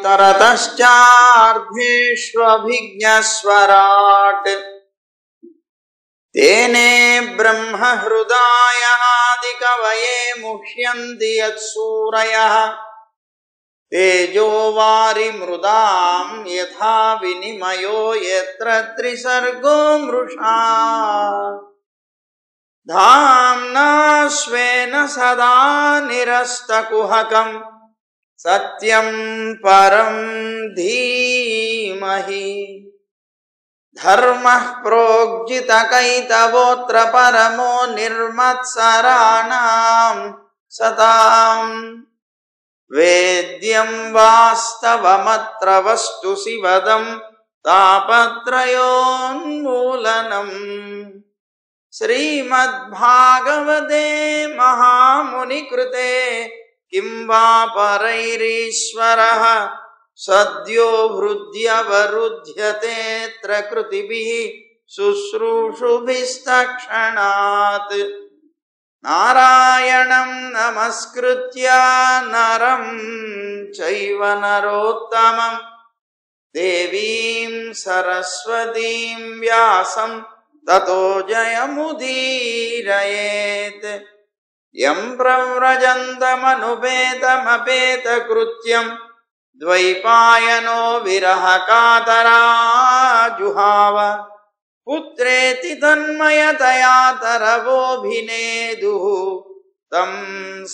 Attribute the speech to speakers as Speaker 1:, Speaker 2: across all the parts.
Speaker 1: तरतश्चार्धेष्वभिज्ञस्वराट् तेने ब्रह्महृदायादिकवये मुह्यन्ति यत्सूरयः तेजो वारिमृदां यथा विनिमयो यत्र त्रिसर्गो मृषा धाम्ना स्वेन सदा निरस्तकुहकं सत्यं परं धीमहि धर्मः प्रोज्झितकैतवोऽत्र परमो निर्मत्सराणां सतां वेद्यं वास्तवमत्र वस्तु शिवदं तापत्रयोन्मूलनम् श्रीमद्भागवते महामुनिकृते किं वा परैरीश्वरः सद्यो हृद्यवरुध्यतेऽत्र कृतिभिः शुश्रूषुभिस्तक्षणात् नारायणं नमस्कृत्य नरं चैव नरोत्तमं देवीं सरस्वतीं व्यासं ततो जयमुदीरयेत् यं प्रव्रजन्तमनुपेतमपेतकृत्यं द्वैपायनो विरहकातराजुहाव पुत्रेति तन्मयतया तरवोऽभिनेदुः तं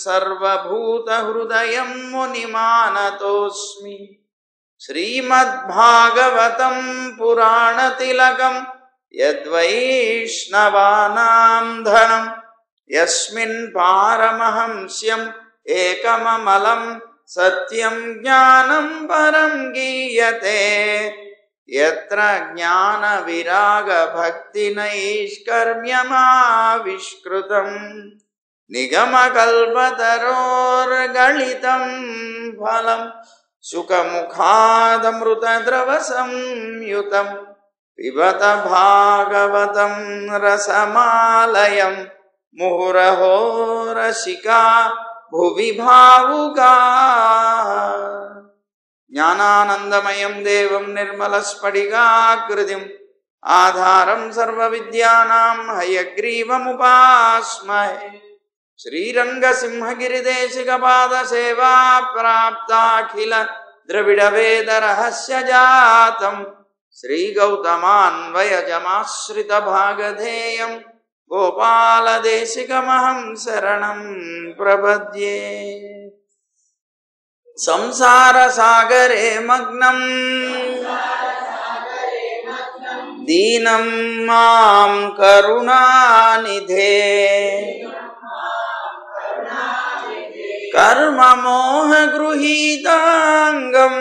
Speaker 1: सर्वभूतहृदयं मुनिमानतोऽस्मि। श्रीमद्भागवतं पुराणतिलकं यद्वैष्णवानां धनं यस्मिन् पारमहंस्यम् एकममलं सत्यं ज्ञानं परं गीयते यत्र ज्ञानविरागभक्तिनैष्कर्म्यमाविष्कृतं निगमकल्पतरोर्गलितं फलं सुखमुखादमृतद्रवसंयुतं पिबत भागवतं रसमालयं मुहुरहो रसिका भुवि भावुका ज्ञानानन्दमयं देवं निर्मलस्फटिकाकृतिम् आधारं सर्वविद्यानां हयग्रीवमुपास्महे श्रीरङ्गसिंहगिरिदेशिकपादसेवा प्राप्ताखिल द्रविडवेदरहस्य जातं श्रीगौतमान्वयजमाश्रितभागधेयं गोपालदेशिकमहं शरणं प्रपद्ये। संसारसागरे मग्नं दीनं मां करुणानिधे कर्ममोहगृहीताङ्गं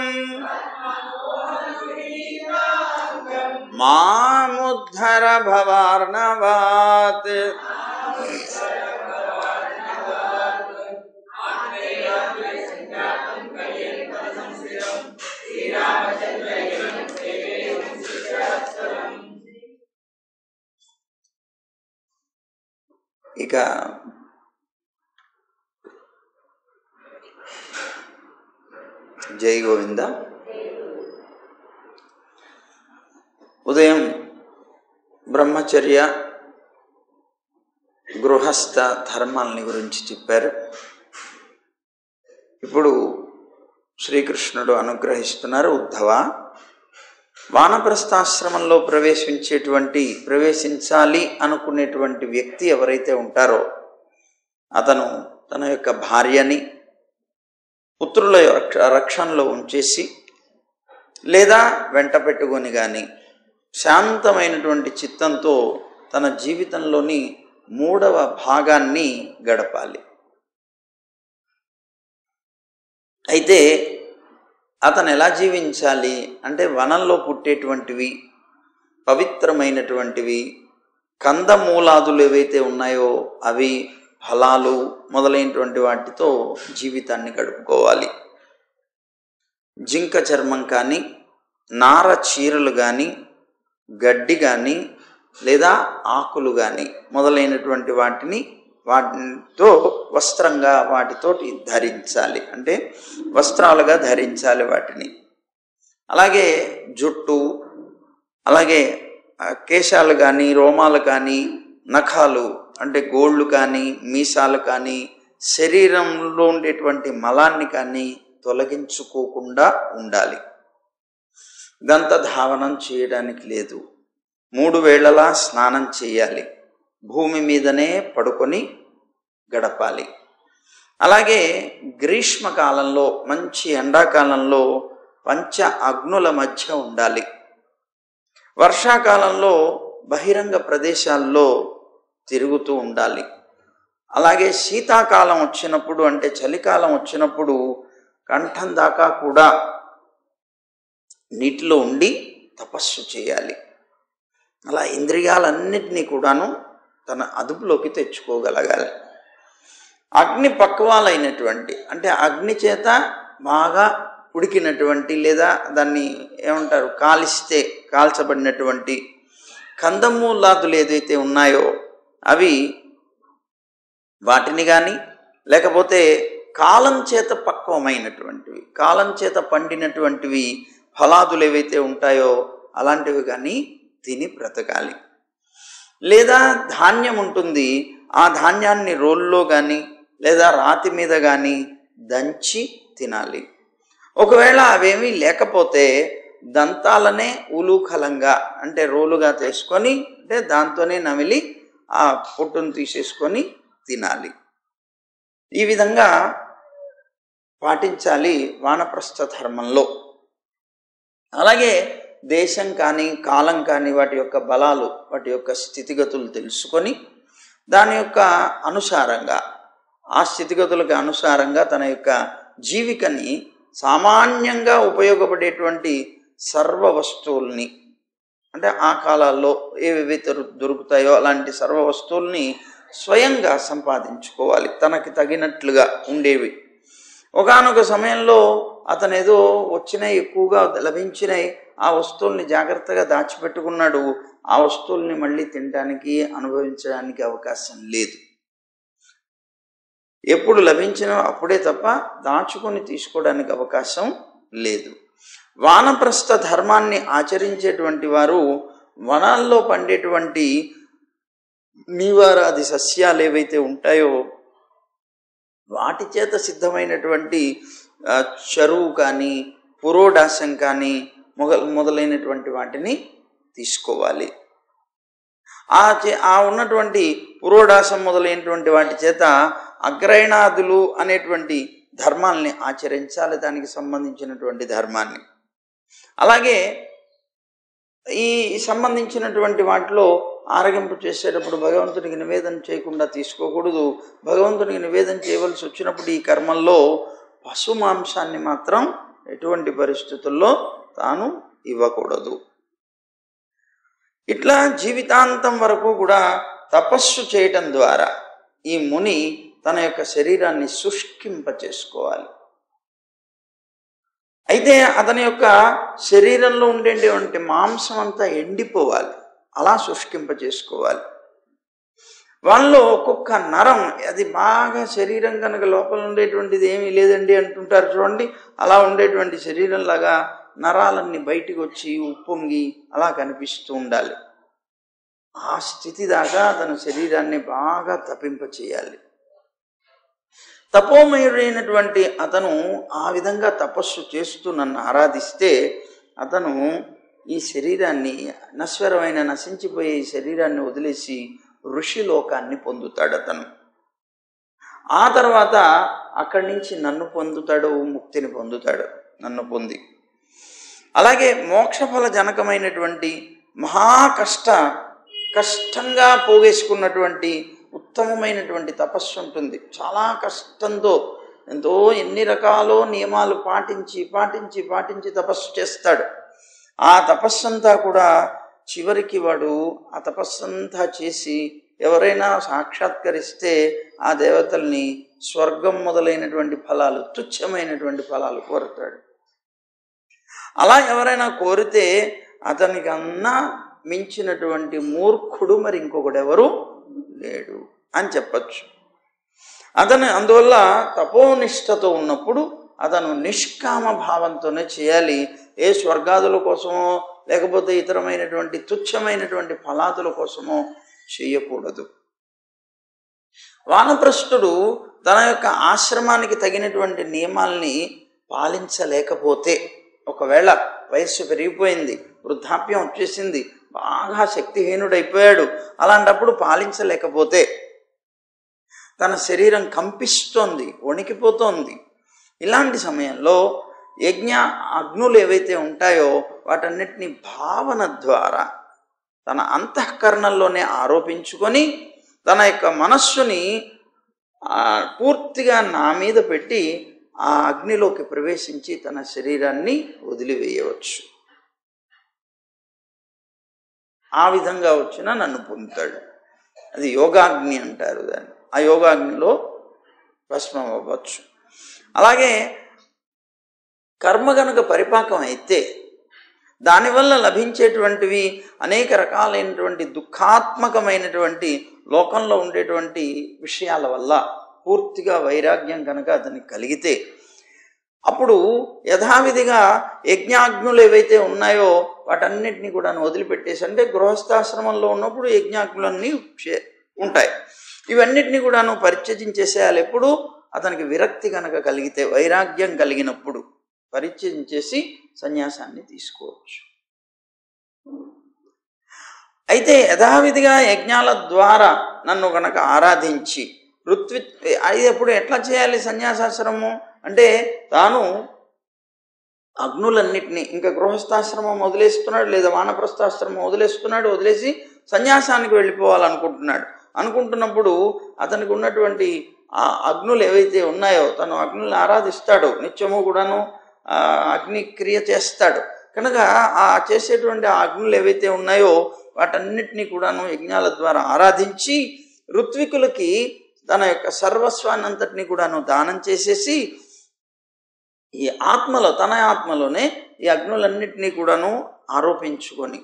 Speaker 1: मामुद्धर भवार्णवात्। ఇక జై గోవింద. ఉదయం బ్రహ్మచర్య గృహస్థ ధర్మాలని గురించి చెప్పారు. ఇప్పుడు శ్రీకృష్ణుడు అనుగ్రహిస్తున్నారు. ఉద్ధవ, వానప్రస్థాశ్రమంలో ప్రవేశించాలి అనుకునేటువంటి వ్యక్తి ఎవరైతే ఉంటారో అతను తన యొక్క భార్యని పుత్రుల రక్షణలో ఉంచేసి లేదా వెంట పెట్టుకొని కానీ శాంతమైనటువంటి చిత్తంతో తన జీవితంలోని 3వ భాగాన్ని గడపాలి. అయితే అతను ఎలా జీవించాలి అంటే వనంలో పుట్టేటువంటివి, పవిత్రమైనటువంటివి, కందమూలాదులు ఏవైతే ఉన్నాయో అవి, ఫలాలు మొదలైనటువంటి వాటితో జీవితాన్ని గడుపుకోవాలి. జింక చర్మం కానీ, నార చీరలు కానీ, గడ్డి కానీ లేదా ఆకులు కానీ మొదలైనటువంటి వాటిని వాటితో వస్త్రంగా వాటితోటి ధరించాలి, అంటే వస్త్రాలుగా ధరించాలి వాటిని. అలాగే జుట్టు, అలాగే కేశాలు కానీ, రోమాలు కానీ, నఖాలు అంటే గోళ్ళు కానీ, మీసాలు కానీ, శరీరంలో ఉండేటువంటి మలాన్ని కానీ తొలగించుకోకుండా ఉండాలి. దంతధావనం చేయడానికి లేదు. 3 వేళలా స్నానం చేయాలి. భూమి మీదనే పడుకొని గడపాలి. అలాగే గ్రీష్మకాలంలో, మంచి ఎండాకాలంలో పంచ అగ్నుల మధ్య ఉండాలి. వర్షాకాలంలో బహిరంగ ప్రదేశాల్లో తిరుగుతూ ఉండాలి. అలాగే శీతాకాలం వచ్చినప్పుడు, అంటే చలికాలం వచ్చినప్పుడు కంఠం దాకా కూడా నీటిలో ఉండి తపస్సు చేయాలి. అలా ఇంద్రియాలన్నిటినీ కూడాను తన అదుపులోకి తెచ్చుకోగలగాలి. అగ్ని పక్వాలైనటువంటి, అంటే అగ్ని చేత బాగా ఉడికినటువంటి, లేదా దాన్ని ఏమంటారు, కాలిస్తే కాల్చబడినటువంటి కందమూలాదులు ఏదైతే ఉన్నాయో అవి, వాటిని కానీ, లేకపోతే కాలం చేత పక్వమైనటువంటివి, కాలం చేత పండినటువంటివి ఫలాదులు ఏవైతే ఉంటాయో అలాంటివి కానీ తిని బ్రతకాలి. లేదా ధాన్యం ఉంటుంది, ఆ ధాన్యాన్ని రోల్లో కానీ లేదా రాతి మీద కానీ దంచి తినాలి. ఒకవేళ అవేమీ లేకపోతే దంతాలనే ఉలూఖలంగా, అంటే రోలుగా తీసుకొని, అంటే దాంతోనే నమిలి ఆ పొట్టును తీసేసుకొని తినాలి. ఈ విధంగా పాటించాలి వానప్రస్థ ధర్మంలో. అలాగే దేశం కానీ, కాలం కానీ, వాటి యొక్క బలాలు, వాటి యొక్క స్థితిగతులు తెలుసుకొని దాని యొక్క అనుసారంగా, ఆ స్థితిగతులకు అనుసారంగా తన యొక్క జీవికని సామాన్యంగా ఉపయోగపడేటువంటి సర్వ వస్తువుల్ని, అంటే ఆ కాలాల్లో ఏవేవి దొరుకుతాయో అలాంటి సర్వ వస్తువుల్ని స్వయంగా సంపాదించుకోవాలి, తనకి తగినట్లుగా ఉండేవి. ఒకానొక సమయంలో అతను ఏదో వచ్చినాయి, ఎక్కువగా లభించినాయి, ఆ వస్తువుల్ని జాగ్రత్తగా దాచిపెట్టుకున్నాడు. ఆ వస్తువుల్ని మళ్ళీ తినడానికి, అనుభవించడానికి అవకాశం లేదు. ఎప్పుడు లభించినా అప్పుడే తప్ప దాచుకొని తీసుకోవడానికి అవకాశం లేదు. వానప్రస్థ ధర్మాన్ని ఆచరించేటువంటి వారు వనాల్లో పండేటువంటి నీవారాది సస్యాలు ఏవైతే ఉంటాయో వాటి చేత సిద్ధమైనటువంటి చరువు కానీ, పురోడాశం కానీ మొదలైనటువంటి వాటిని తీసుకోవాలి. ఆ ఉన్నటువంటి పురోడాశం మొదలైనటువంటి వాటి చేత అగ్రయణాదులు అనేటువంటి ధర్మాల్ని ఆచరించాలి, దానికి సంబంధించినటువంటి ధర్మాన్ని. అలాగే ఈ సంబంధించినటువంటి వాటిలో ఆరగింపు చేసేటప్పుడు భగవంతునికి నివేదన చేయకుండా తీసుకోకూడదు. భగవంతునికి నివేదన చేయవలసి వచ్చినప్పుడు ఈ కర్మల్లో పశు మాంసాన్ని మాత్రం ఎటువంటి పరిస్థితుల్లో తాను ఇవ్వకూడదు. ఇట్లా జీవితాంతం వరకు కూడా తపస్సు చేయటం ద్వారా ఈ ముని తన యొక్క శరీరాన్ని శుష్కింప చేసుకోవాలి. అయితే అతని యొక్క శరీరంలో ఉండేటువంటి మాంసం అంతా ఎండిపోవాలి, అలా శుష్కింప చేసుకోవాలి. వాళ్ళలో ఒక్కొక్క నరం, అది బాగా శరీరం కనుక లోపల ఉండేటువంటిది ఏమీ లేదండి అంటుంటారు చూడండి, అలా ఉండేటువంటి శరీరంలాగా నరాలన్నీ బయటికి వచ్చి ఉప్పొంగి అలా కనిపిస్తూ ఉండాలి. ఆ స్థితి దాకా తన శరీరాన్ని బాగా తపింప చేయాలి. తపోమయుడైనటువంటి అతను ఆ విధంగా తపస్సు చేస్తూ నన్ను ఆరాధిస్తే అతను ఈ శరీరాన్ని, నశ్వరమైన నశించిపోయే ఈ శరీరాన్ని వదిలేసి ఋషిలోకాన్ని పొందుతాడు అతను. ఆ తర్వాత అక్కడి నుంచి నన్ను పొందుతాడు, ముక్తిని పొందుతాడు నన్ను పొంది. అలాగే మోక్షఫల జనకమైనటువంటి కష్టంగా పోగేసుకున్నటువంటి ఉత్తమమైనటువంటి తపస్సు ఉంటుంది. చాలా కష్టంతో, ఎంతో ఎన్ని రకాలో నియమాలు పాటించి తపస్సు చేస్తాడు. ఆ తపస్సంతా కూడా చివరికి వాడు ఆ తపస్సంతా చేసి ఎవరైనా సాక్షాత్కరిస్తే ఆ దేవతల్ని స్వర్గం మొదలైనటువంటి ఫలాలు, తుచ్చమైనటువంటి ఫలాలు కోరుతాడు. అలా ఎవరైనా కోరితే అతనికి అన్నా మించినటువంటి మూర్ఖుడు మరి ఇంకొకడెవరు లేడు అని చెప్పచ్చు. అతను అందువల్ల తపోనిష్టతో ఉన్నప్పుడు అతను నిష్కామ భావంతోనే చేయాలి. ఏ స్వర్గాదుల కోసమో లేకపోతే ఇతరమైనటువంటి తుచ్చమైనటువంటి ఫలాదుల కోసమో చేయకూడదు. వానప్రస్థుడు తన యొక్క ఆశ్రమానికి తగినటువంటి నియమాల్ని పాలించలేకపోతే, ఒకవేళ వయస్సు పెరిగిపోయింది, వృద్ధాప్యం వచ్చేసింది, బాగా శక్తిహీనుడైపోయాడు, అలాంటప్పుడు పాలించలేకపోతే, తన శరీరం కంపిస్తోంది, వణికిపోతోంది, ఇలాంటి సమయంలో యజ్ఞ అగ్నులు ఏవైతే ఉంటాయో వాటన్నిటిని భావన ద్వారా తన అంతఃకరణంలోనే ఆరోపించుకొని తన యొక్క మనస్సుని పూర్తిగా నా మీద పెట్టి ఆ అగ్నిలోకి ప్రవేశించి తన శరీరాన్ని వదిలివేయవచ్చు. ఆ విధంగా వచ్చినా నన్ను పొందుతాడు. అది యోగాగ్ని అంటారు దాన్ని. ఆ యోగాగ్నిలో భస్మం అవ్వచ్చు. అలాగే కర్మ గనుక పరిపాకం అయితే దానివల్ల లభించేటువంటివి అనేక రకాలైనటువంటి దుఃఖాత్మకమైనటువంటి లోకంలో ఉండేటువంటి విషయాల వల్ల పూర్తిగా వైరాగ్యం కనుక అతనికి కలిగితే, అప్పుడు యథావిధిగా యజ్ఞాగ్నులు ఏవైతే ఉన్నాయో వాటన్నిటినీ కూడా వదిలిపెట్టేసి, అంటే గృహస్థాశ్రమంలో ఉన్నప్పుడు యజ్ఞాగ్నులన్నీ ఉంటాయి, ఇవన్నిటినీ కూడాను పరిత్యజించేసేయాలి. ఎప్పుడు అతనికి విరక్తి కనుక కలిగితే, వైరాగ్యం కలిగినప్పుడు పరిత్యజించేసి సన్యాసాన్ని తీసుకోవచ్చు. అయితే యథావిధిగా యజ్ఞాల ద్వారా నన్ను కనుక ఆరాధించి అది ఎప్పుడు ఎట్లా చేయాలి సన్యాసాశ్రమం అంటే, తాను అగ్నులన్నిటినీ ఇంకా గృహస్థాశ్రమం వదిలేస్తున్నాడు, లేదా వానప్రస్థాశ్రమం వదిలేస్తున్నాడు, వదిలేసి సన్యాసానికి అనుకుంటున్నప్పుడు అతనికి ఉన్నటువంటి ఆ అగ్నులు ఏవైతే ఉన్నాయో తను అగ్నులను ఆరాధిస్తాడు, నిత్యము కూడాను అగ్నిక్రియ చేస్తాడు కనుక ఆ చేసేటువంటి ఆ అగ్నులు ఏవైతే ఉన్నాయో వాటన్నిటినీ కూడాను యజ్ఞాల ద్వారా ఆరాధించి ఋత్వికులకి తన యొక్క సర్వస్వాన్ని అంతటినీ కూడాను దానం చేసేసి ఈ ఆత్మలో తన ఆత్మలోనే ఈ అగ్నులన్నిటినీ కూడాను ఆరోపించుకొని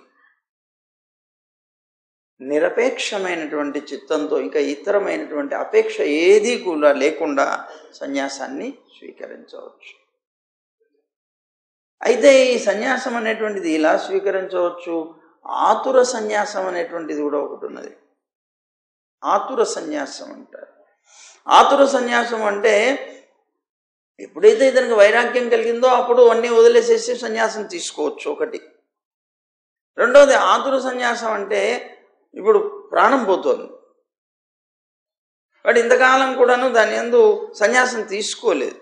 Speaker 1: నిరపేక్షమైనటువంటి చిత్తంతో ఇంకా ఇతరమైనటువంటి అపేక్ష ఏదీ కూడా లేకుండా సన్యాసాన్ని స్వీకరించవచ్చు. అయితే ఈ సన్యాసం అనేటువంటిది ఇలా స్వీకరించవచ్చు. ఆతుర సన్యాసం అనేటువంటిది కూడా ఒకటి ఉన్నది. ఆతుర సన్యాసం అంటారు. ఆతుర సన్యాసం అంటే ఎప్పుడైతే ఇతనికి వైరాగ్యం కలిగిందో అప్పుడు అన్నీ వదిలేసేసి సన్యాసం తీసుకోవచ్చు ఒకటి. రెండవది ఆతుర సన్యాసం అంటే ఇప్పుడు ప్రాణం పోతుంది, వాడు ఇంతకాలం కూడాను దాని యందు సన్యాసం తీసుకోలేదు,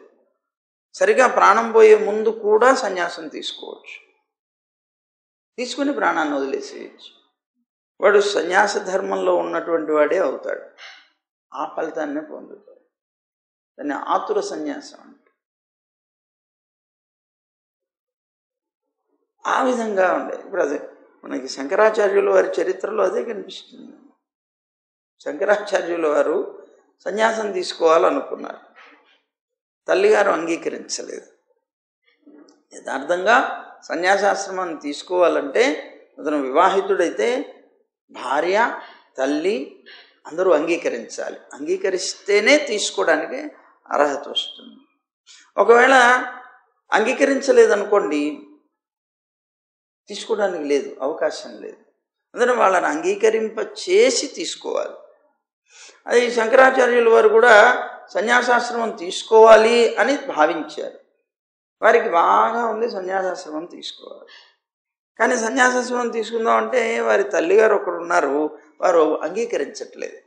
Speaker 1: సరిగా ప్రాణం పోయే ముందు కూడా సన్యాసం తీసుకోవచ్చు, తీసుకుని ప్రాణాన్ని వదిలేసేయచ్చు. వాడు సన్యాస ధర్మంలో ఉన్నటువంటి వాడే అవుతాడు, ఆ ఫలితాన్నే పొందుతాడు. దాన్ని ఆతుర సన్యాసం అంటే. ఆ విధంగా ఉండే ఇప్పుడు అదే మనకి శంకరాచార్యుల వారి చరిత్రలో అదే కనిపిస్తుంది. శంకరాచార్యుల వారు సన్యాసం తీసుకోవాలనుకున్నారు, తల్లిగారు అంగీకరించలేదు. యథార్థంగా సన్యాసాశ్రమాన్ని తీసుకోవాలంటే అతను వివాహితుడైతే భార్య తల్లి అందరూ అంగీకరించాలి, అంగీకరిస్తేనే తీసుకోవడానికి అర్హత వస్తుంది. ఒకవేళ అంగీకరించలేదనుకోండి తీసుకోవడానికి లేదు, అవకాశం లేదు. అందుకని వాళ్ళని అంగీకరింప చేసి తీసుకోవాలి. అది శంకరాచార్యుల వారు కూడా సన్యాసాశ్రమం తీసుకోవాలి అని భావించారు. వారికి బాగా ఉంది సన్యాసాశ్రమం తీసుకోవాలి. కానీ సన్యాసాశ్రమం తీసుకుందామంటే వారి తల్లిగారు ఒకరు ఉన్నారు, వారు అంగీకరించట్లేదు.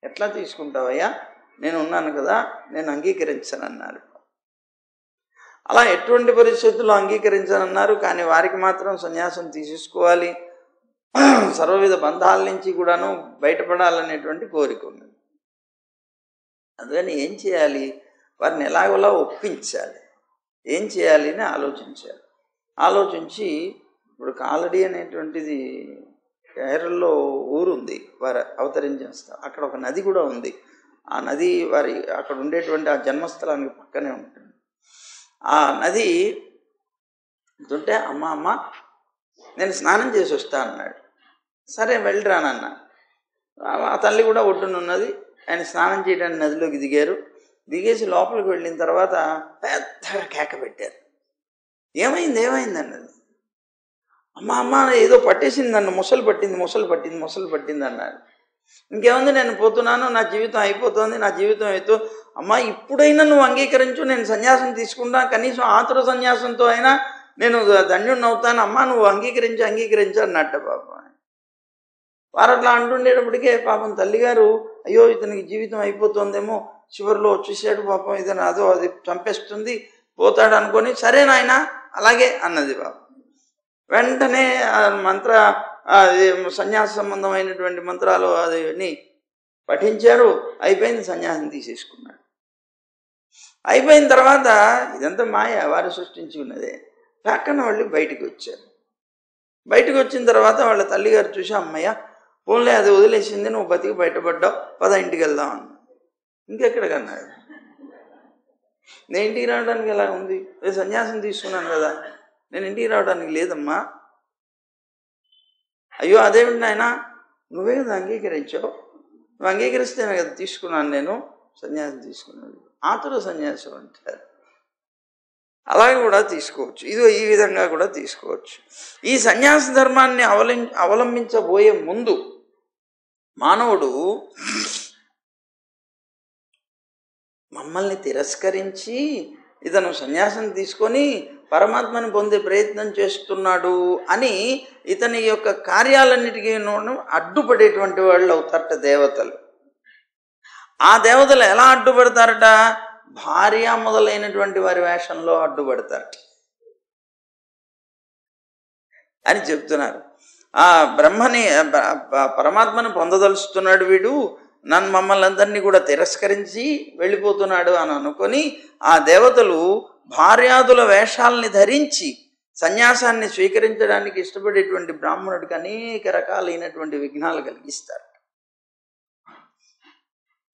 Speaker 1: ఎట్లా తీసుకుంటావయ్యా, నేను ఉన్నాను కదా, నేను అంగీకరించనన్నారు. అలా ఎటువంటి పరిస్థితుల్లో అంగీకరించనన్నారు. కానీ వారికి మాత్రం సన్యాసం తీసేసుకోవాలి, సర్వవిధ బంధాల నుంచి కూడాను బయటపడాలనేటువంటి కోరిక ఉన్నది. అందుకని ఏం చేయాలి, వారిని ఎలాగోలా ఒప్పించాలి, ఏం చేయాలి అని ఆలోచించాలి. ఆలోచించి ఇప్పుడు కాలడి అనేటువంటిది కేరళలో ఊరుంది, వారు అవతరించిన స్థలం, అక్కడ ఒక నది కూడా ఉంది. ఆ నది వారి అక్కడ ఉండేటువంటి ఆ జన్మస్థలానికి పక్కనే ఉంటుంది. ఆ నది ఉంటే అమ్మ నేను స్నానం చేసి వస్తా అన్నాడు. సరే వెళ్ళిరానన్నా. ఆ తల్లి కూడా ఒడ్డునున్నది, ఆయన స్నానం చేయడానికి నదిలోకి దిగారు. దిగేసి లోపలికి వెళ్ళిన తర్వాత పెద్దగా కేక పెట్టారు. ఏమైంది అన్నది. అమ్మ ఏదో పట్టేసింది నన్ను, ముసలు పట్టింది అన్నారు. ఇంకేముంది, నేను పోతున్నాను, నా జీవితం అయిపోతుంది, నా జీవితం అయితే అమ్మ ఇప్పుడైనా నువ్వు అంగీకరించు, నేను సన్యాసం తీసుకుంటా, కనీసం ఆతుర సన్యాసంతో అయినా నేను ధన్యుడిని అవుతాను, అమ్మ నువ్వు అంగీకరించు అన్నట్ట పాపం. వారు అట్లా అంటుండేటప్పటికే పాపం తల్లిగారు అయ్యో ఇతనికి జీవితం అయిపోతుందేమో, చివరిలో వచ్చేసాడు పాపం, ఇతను అది చంపేస్తుంది, పోతాడు అనుకొని సరే నాయన అలాగే అన్నది పాపం. వెంటనే సన్యాస సంబంధమైనటువంటి మంత్రాలు అదిని పఠించారు. అయిపోయింది, సన్యాసం తీసేసుకున్నాడు. అయిపోయిన తర్వాత ఇదంతా మాయ, వారు సృష్టించుకున్నదే. పక్కన వాళ్ళు బయటికి వచ్చారు. బయటకు వచ్చిన తర్వాత వాళ్ళ తల్లిగారు చూసి అమ్మయ్య పోన్లే అది వదిలేసింది, నువ్వు బతికి బయటపడ్డావు, పద ఇంటికి వెళ్దాం అన్న. ఇంకెక్కడికన్నాడు, నేను ఇంటికి రావడానికి ఎలా ఉంది, సన్యాసం తీసుకున్నాను కదా, నేను ఇంటికి రావడానికి లేదమ్మా. అయ్యో అదేమిటి నాయన, నువ్వే కదా అంగీకరించావు, నువ్వు అంగీకరిస్తేనే కదా తీసుకున్నాను, నేను సన్యాసం తీసుకున్నాను. ఆతుర సన్యాసం అంటారు. అలాగే కూడా తీసుకోవచ్చు, ఇది ఈ విధంగా కూడా తీసుకోవచ్చు. ఈ సన్యాస ధర్మాన్ని అవలంబించబోయే ముందు మానవుడు మమ్మల్ని తిరస్కరించి ఇతను సన్యాసం తీసుకొని పరమాత్మని పొందే ప్రయత్నం చేస్తున్నాడు అని ఇతని యొక్క కార్యాలన్నిటికీ అడ్డుపడేటువంటి వాళ్ళు అవుతారట దేవతలు. ఆ దేవతలు ఎలా అడ్డుపడతారట, భార్య మొదలైనటువంటి వారి వేషంలో అడ్డుపడతారట అని చెప్తున్నారు. ఆ పరమాత్మని పొందదలుస్తున్నాడు వీడు, మమ్మల్ని అందరినీ కూడా తిరస్కరించి వెళ్ళిపోతున్నాడు అని అనుకొని ఆ దేవతలు భార్యాదుల వేషాలని ధరించి సన్యాసాన్ని స్వీకరించడానికి ఇష్టపడేటువంటి బ్రాహ్మణుడికి అనేక రకాలైనటువంటి విఘ్నాలు కలిగిస్తారు.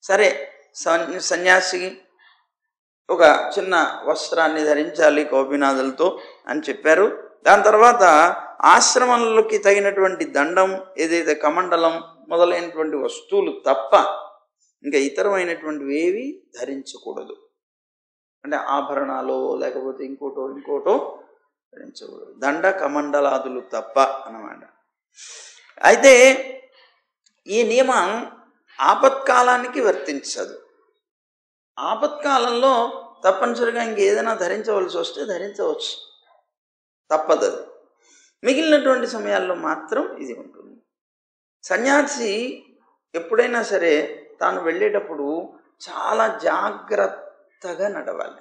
Speaker 1: సరే, సన్యాసి ఒక చిన్న వస్త్రాన్ని ధరించాలి కౌపినాదులతో అని చెప్పారు. దాని తర్వాత ఆశ్రమంలోకి తగినటువంటి దండం, ఏదైతే కమండలం మొదలైనటువంటి వస్తువులు తప్ప ఇంకా ఇతరమైనటువంటివి ఏవి ధరించకూడదు. అంటే ఆభరణాలు లేకపోతే ఇంకోటో ధరించకూడదు, దండ కమండలాదులు తప్ప అన్నమాట. అయితే ఈ నియమం ఆపత్కాలానికి వర్తించదు. ఆపత్కాలంలో తప్పనిసరిగా ఇంకేదైనా ధరించవలసి వస్తే ధరించవచ్చు, తప్పదు. మిగిలినటువంటి సమయాల్లో మాత్రం ఇది ఉంటుంది. సన్యాసి ఎప్పుడైనా సరే తాను వెళ్ళేటప్పుడు చాలా జాగ్రత్తగా నడవాలి.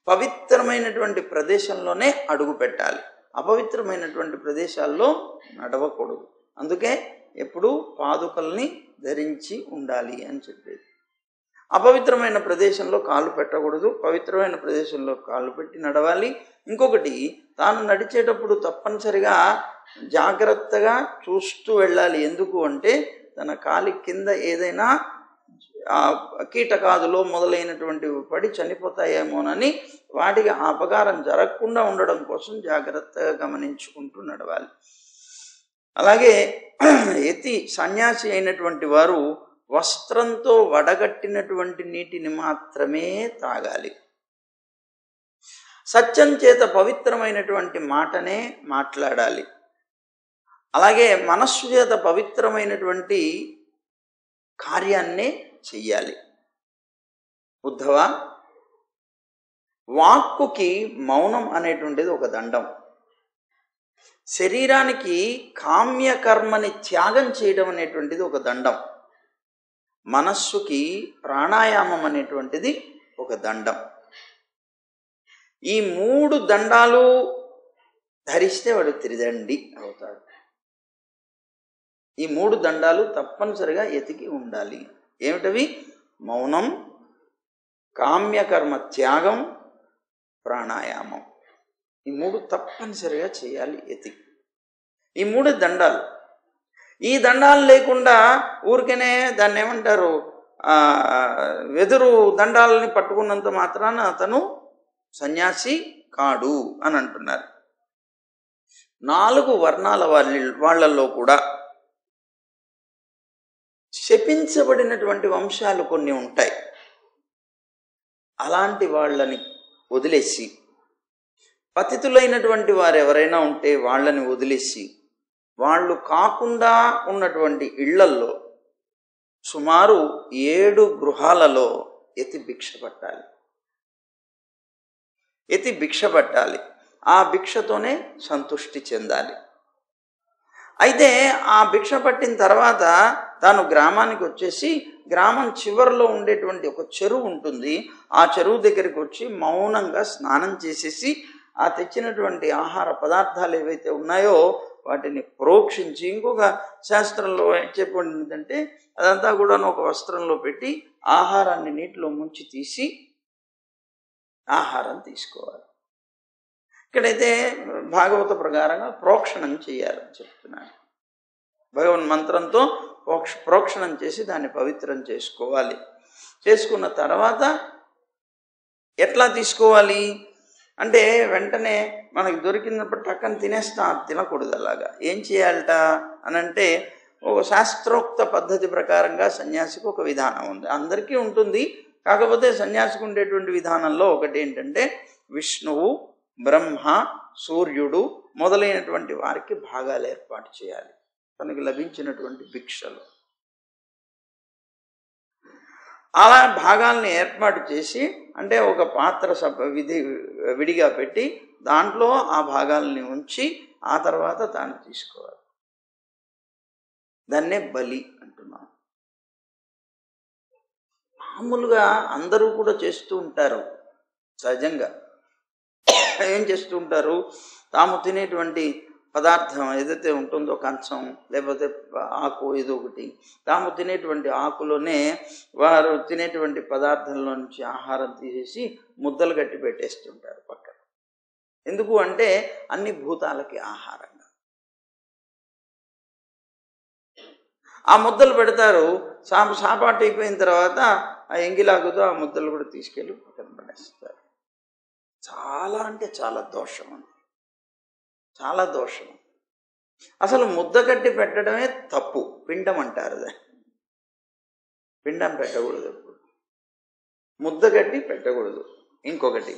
Speaker 1: పవిత్రమైనటువంటి ప్రదేశంలోనే అడుగు పెట్టాలి, అపవిత్రమైనటువంటి ప్రదేశాల్లో నడవకూడదు. అందుకే ఎప్పుడూ పాదుకల్ని ధరించి ఉండాలి అని చెప్పేది. అపవిత్రమైన ప్రదేశంలో కాలు పెట్టకూడదు, పవిత్రమైన ప్రదేశంలో కాలు పెట్టి నడవాలి. ఇంకొకటి, తాను నడిచేటప్పుడు తప్పనిసరిగా జాగ్రత్తగా చూస్తూ వెళ్ళాలి. ఎందుకు అంటే తన కాలి కింద ఏదైనా కీటకాదులో మొదలైనటువంటివి పడి చనిపోతాయేమోనని వాటికి అపకారం జరగకుండా ఉండడం కోసం జాగ్రత్తగా గమనించుకుంటూ నడవాలి. అలాగే యతి సన్యాసి అయినటువంటి వారు వస్త్రంతో వడగట్టినటువంటి నీటిని మాత్రమే తాగాలి. సత్యం చేత పవిత్రమైనటువంటి మాటనే మాట్లాడాలి. అలాగే మనస్సు చేత పవిత్రమైనటువంటి కార్యాన్నే చెయ్యాలి. ఉద్ధవ, వాక్కుకి మౌనం అనేటువంటిది ఒక దండం. శరీరానికి కామ్యకర్మని త్యాగం చేయడం అనేటువంటిది ఒక దండం. మనస్సుకి ప్రాణాయామం అనేటువంటిది ఒక దండం. ఈ 3 దండాలు ధరిస్తే వాడు త్రిదండి అవుతాడు. ఈ 3 దండాలు తప్పనిసరిగా ఎతికి ఉండాలి. ఏమిటవి? మౌనం, కామ్యకర్మ త్యాగం, ప్రాణాయామం. ఈ 3 తప్పనిసరిగా చేయాలి ఎతి. ఈ 3 దండాలు. ఈ దండాలు లేకుండా ఊరికనే దాన్ని ఏమంటారు, వెదురు దండాలని పట్టుకున్నంత మాత్రాన అతను సన్యాసి కాడు అని అంటున్నారు. 4 వర్ణాల వాళ్ళల్లో కూడా శపించబడినటువంటి వంశాలు కొన్ని ఉంటాయి. అలాంటి వాళ్ళని వదిలేసి, పతితులైనటువంటి వారు ఎవరైనా ఉంటే వాళ్ళని వదిలేసి, వాళ్ళు కాకుండా ఉన్నటువంటి ఇళ్లల్లో సుమారు 7 గృహాలలో ఎతి భిక్ష పట్టాలి. ఆ భిక్షతోనే సంతృష్టి చెందాలి. అయితే ఆ భిక్ష పట్టిన తర్వాత తాను గ్రామానికి వచ్చేసి, గ్రామం చివరిలో ఉండేటువంటి ఒక చెరువు ఉంటుంది. ఆ చెరువు దగ్గరికి వచ్చి మౌనంగా స్నానం చేసేసి, ఆ తెచ్చినటువంటి ఆహార పదార్థాలు ఏవైతే ఉన్నాయో వాటిని ప్రోక్షించి, ఇంకొక శాస్త్రంలో చెప్పండి ఏంటంటే అదంతా కూడా ఒక వస్త్రంలో పెట్టి ఆహారాన్ని నీటిలో ముంచి తీసి ఆహారం తీసుకోవాలి. ఇక్కడైతే భాగవత ప్రకారంగా ప్రోక్షణం చేయాలని చెప్తున్నాను. భగవన్ మంత్రంతో ప్రోక్షణం చేసి దాన్ని పవిత్రం చేసుకోవాలి. చేసుకున్న తర్వాత ఎట్లా తీసుకోవాలి అంటే, వెంటనే మనకి దొరికినప్పుడు టక్కన తినేస్తాం, తినకూడదు. అలాగా ఏం చేయాలట అనంటే, ఒక శాస్త్రోక్త పద్ధతి ప్రకారంగా సన్యాసికి ఒక విధానం ఉంది. అందరికీ ఉంటుంది. కాకపోతే సన్యాసికి ఉండేటువంటి విధానంలో ఒకటి ఏంటంటే, విష్ణువు, బ్రహ్మ, సూర్యుడు మొదలైనటువంటి వారికి భాగాలు ఏర్పాటు చేయాలి తనకి లభించినటువంటి భిక్షలు. అలా భాగాల్ని ఏర్పాటు చేసి, అంటే ఒక పాత్ర విడిగా పెట్టి దాంట్లో ఆ భాగాల్ని ఉంచి ఆ తర్వాత తాను తీసుకోవాలి. దాన్నే బలి అంటున్నాం. మామూలుగా అందరూ కూడా చేస్తూ ఉంటారు. సహజంగా ఏం చేస్తూ ఉంటారు, తాము తినేటువంటి పదార్థం ఏదైతే ఉంటుందో, కంచం లేకపోతే ఆకు ఏదో ఒకటి, తాము తినేటువంటి ఆకులోనే వారు తినేటువంటి పదార్థంలో నుంచి ఆహారం తీసేసి ముద్దలు కట్టి పెట్టేస్తుంటారు పక్కన. ఎందుకు అంటే అన్ని భూతాలకి ఆహారంగా ఆ ముద్దలు పెడతారు. సాపాటు అయిపోయిన తర్వాత ఆ ఎంగిలాగుతో ఆ ముద్దలు కూడా తీసుకెళ్ళి పక్కన పడేస్తారు. చాలా అంటే చాలా దోషం, చాలా దోషం. అసలు ముద్ద కట్టి పెట్టడమే తప్పు. పిండం అంటారు దాన్ని. పిండం పెట్టకూడదు, ఎప్పుడు ముద్ద కట్టి పెట్టకూడదు. ఇంకొకటి,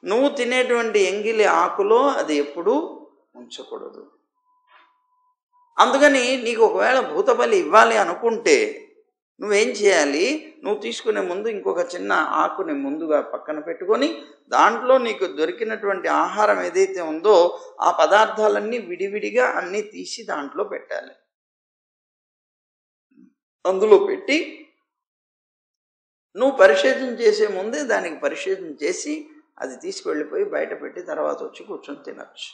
Speaker 1: నువ్వు తినేటువంటి ఎంగిలి ఆకులో అది ఎప్పుడూ ఉంచకూడదు. అందుకని నీకు ఒకవేళ భూతబలి ఇవ్వాలి అనుకుంటే నువ్వేం చేయాలి, నువ్వు తీసుకునే ముందు ఇంకొక చిన్న ఆకుని ముందుగా పక్కన పెట్టుకొని దాంట్లో నీకు దొరికినటువంటి ఆహారం ఏదైతే ఉందో ఆ పదార్థాలన్నీ విడివిడిగా అన్నీ తీసి దాంట్లో పెట్టాలి. అందులో పెట్టి నువ్వు పరిశోధన చేసే ముందే దానికి పరిశోధన చేసి అది తీసుకువెళ్ళిపోయి బయట పెట్టి తర్వాత వచ్చి కూర్చొని తినచ్చు.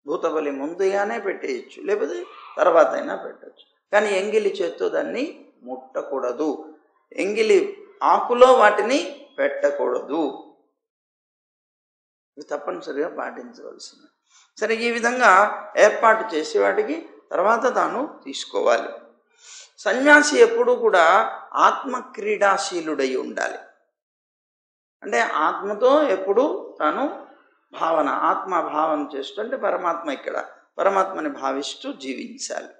Speaker 1: భూతబలి ముందుగానే పెట్టేయచ్చు, లేకపోతే తర్వాత అయినా పెట్టచ్చు. కానీ ఎంగిలి చేత్తో దాన్ని ముట్టకూడదు, ఎంగిలి ఆకులో వాటిని పెట్టకూడదు. ఇవి తప్పనిసరిగా పాటించవలసింది. సరే, ఈ విధంగా ఏర్పాటు చేసి వాటికి తర్వాత తాను తీసుకోవాలి. సన్యాసి ఎప్పుడూ కూడా ఆత్మ క్రీడాశీలుడై ఉండాలి. అంటే ఆత్మతో ఎప్పుడు తాను భావన, ఆత్మభావన చేస్తూ, అంటే పరమాత్మ ఇక్కడ పరమాత్మని భావిస్తూ జీవించాలి.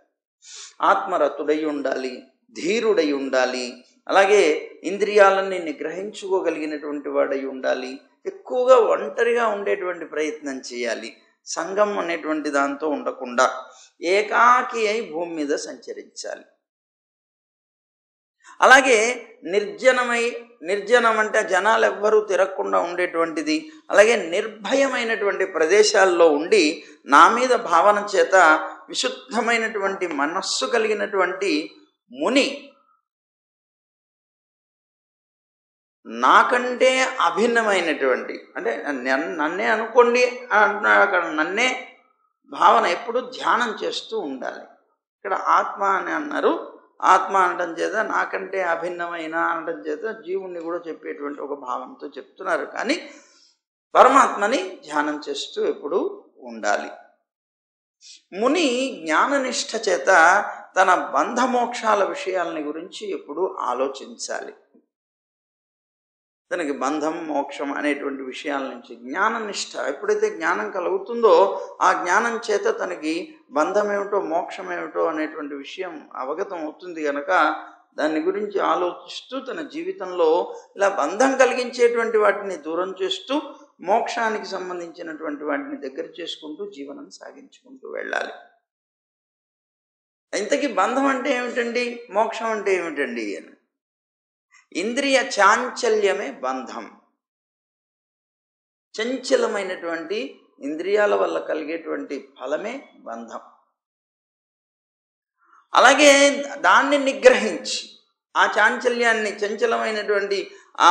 Speaker 1: ఆత్మరతుడై ఉండాలి, ధీరుడై ఉండాలి, అలాగే ఇంద్రియాలన్నీ నిగ్రహించుకోగలిగినటువంటి వాడై ఉండాలి. ఎక్కువగా ఒంటరిగా ఉండేటువంటి ప్రయత్నం చేయాలి. సంఘం అనేటువంటి దాంతో ఉండకుండా ఏకాకి అయి భూమి మీద సంచరించాలి. అలాగే నిర్జనం అంటే జనాలు ఎవ్వరూ తిరగకుండా ఉండేటువంటిది. అలాగే నిర్భయమైనటువంటి ప్రదేశాల్లో ఉండి నా మీద భావన చేత విశుద్ధమైనటువంటి మనస్సు కలిగినటువంటి ముని, నాకంటే అభిన్నమైనటువంటి, అంటే నన్నే అనుకోండి అంటున్నాడు అక్కడ, నన్నే భావన ఎప్పుడు ధ్యానం చేస్తూ ఉండాలి. ఇక్కడ ఆత్మ అని అన్నారు. ఆత్మ అనడం చేత, నాకంటే అభిన్నమైన అనడం చేత జీవుణ్ణి కూడా చెప్పేటువంటి ఒక భావంతో చెప్తున్నారు. కానీ పరమాత్మని ధ్యానం చేస్తూ ఎప్పుడు ఉండాలి. ముని జ్ఞాననిష్ట చేత తన బంధమోక్షాల విషయాలని గురించి ఎప్పుడు ఆలోచించాలి. తనకి బంధం మోక్షం అనేటువంటి విషయాల నుంచి జ్ఞాననిష్ట ఎప్పుడైతే జ్ఞానం కలుగుతుందో ఆ జ్ఞానం చేత తనకి బంధం ఏమిటో మోక్షం ఏమిటో అనేటువంటి విషయం అవగతం అవుతుంది కనుక దాని గురించి ఆలోచిస్తూ తన జీవితంలో ఇలా బంధం కలిగించేటువంటి వాటిని దూరం చేస్తూ మోక్షానికి సంబంధించినటువంటి వాటిని దగ్గర చేసుకుంటూ జీవనం సాగించుకుంటూ వెళ్ళాలి. ఇంతకీ బంధం అంటే ఏమిటండి, మోక్షం అంటే ఏమిటండి అని. ఇంద్రియ చాంచల్యమే బంధం. చంచలమైనటువంటి ఇంద్రియాల వల్ల కలిగేటువంటి ఫలమే బంధం. అలాగే దాన్ని నిగ్రహించి ఆ చాంచల్యాన్ని చంచలమైనటువంటి ఆ